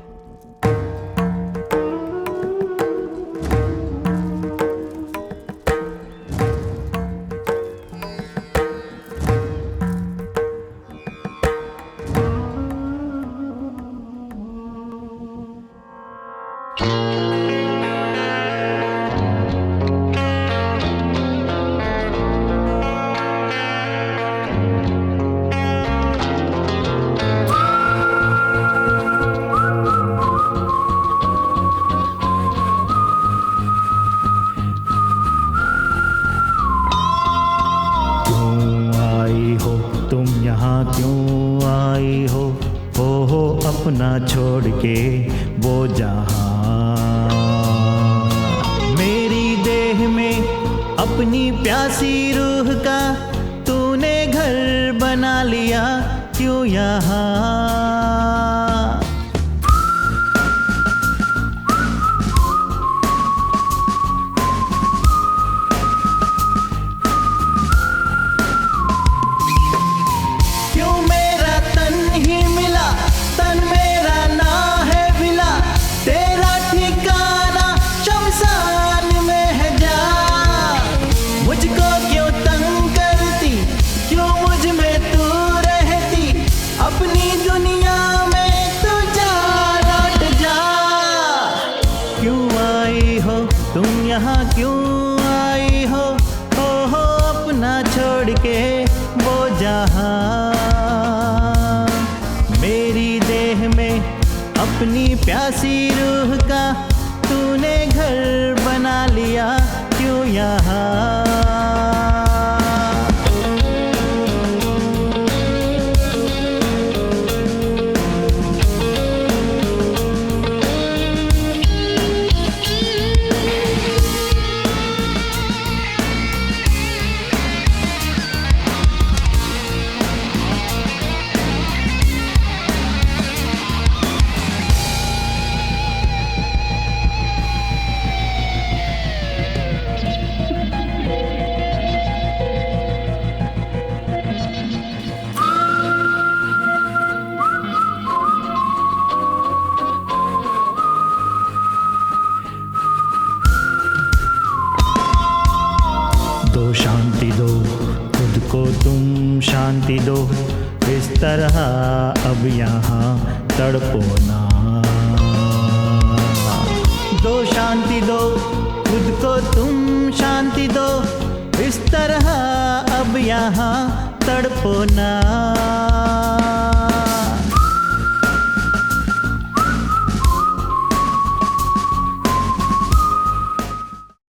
अपना छोड़ के वो जहां, मेरी देह में अपनी प्यासी रूह का तूने घर बना लिया क्यों यहाँ। यहाँ क्यों आई हो अपना छोड़ के वो जहां, मेरी देह में अपनी प्यासी रूह का तूने घर बना लिया क्यों यहाँ। शांति दो खुद को तुम शांति दो, इस तरह अब यहाँ तड़पो ना। दो शांति दो खुद को तुम शांति दो, इस तरह अब यहाँ तड़पो ना।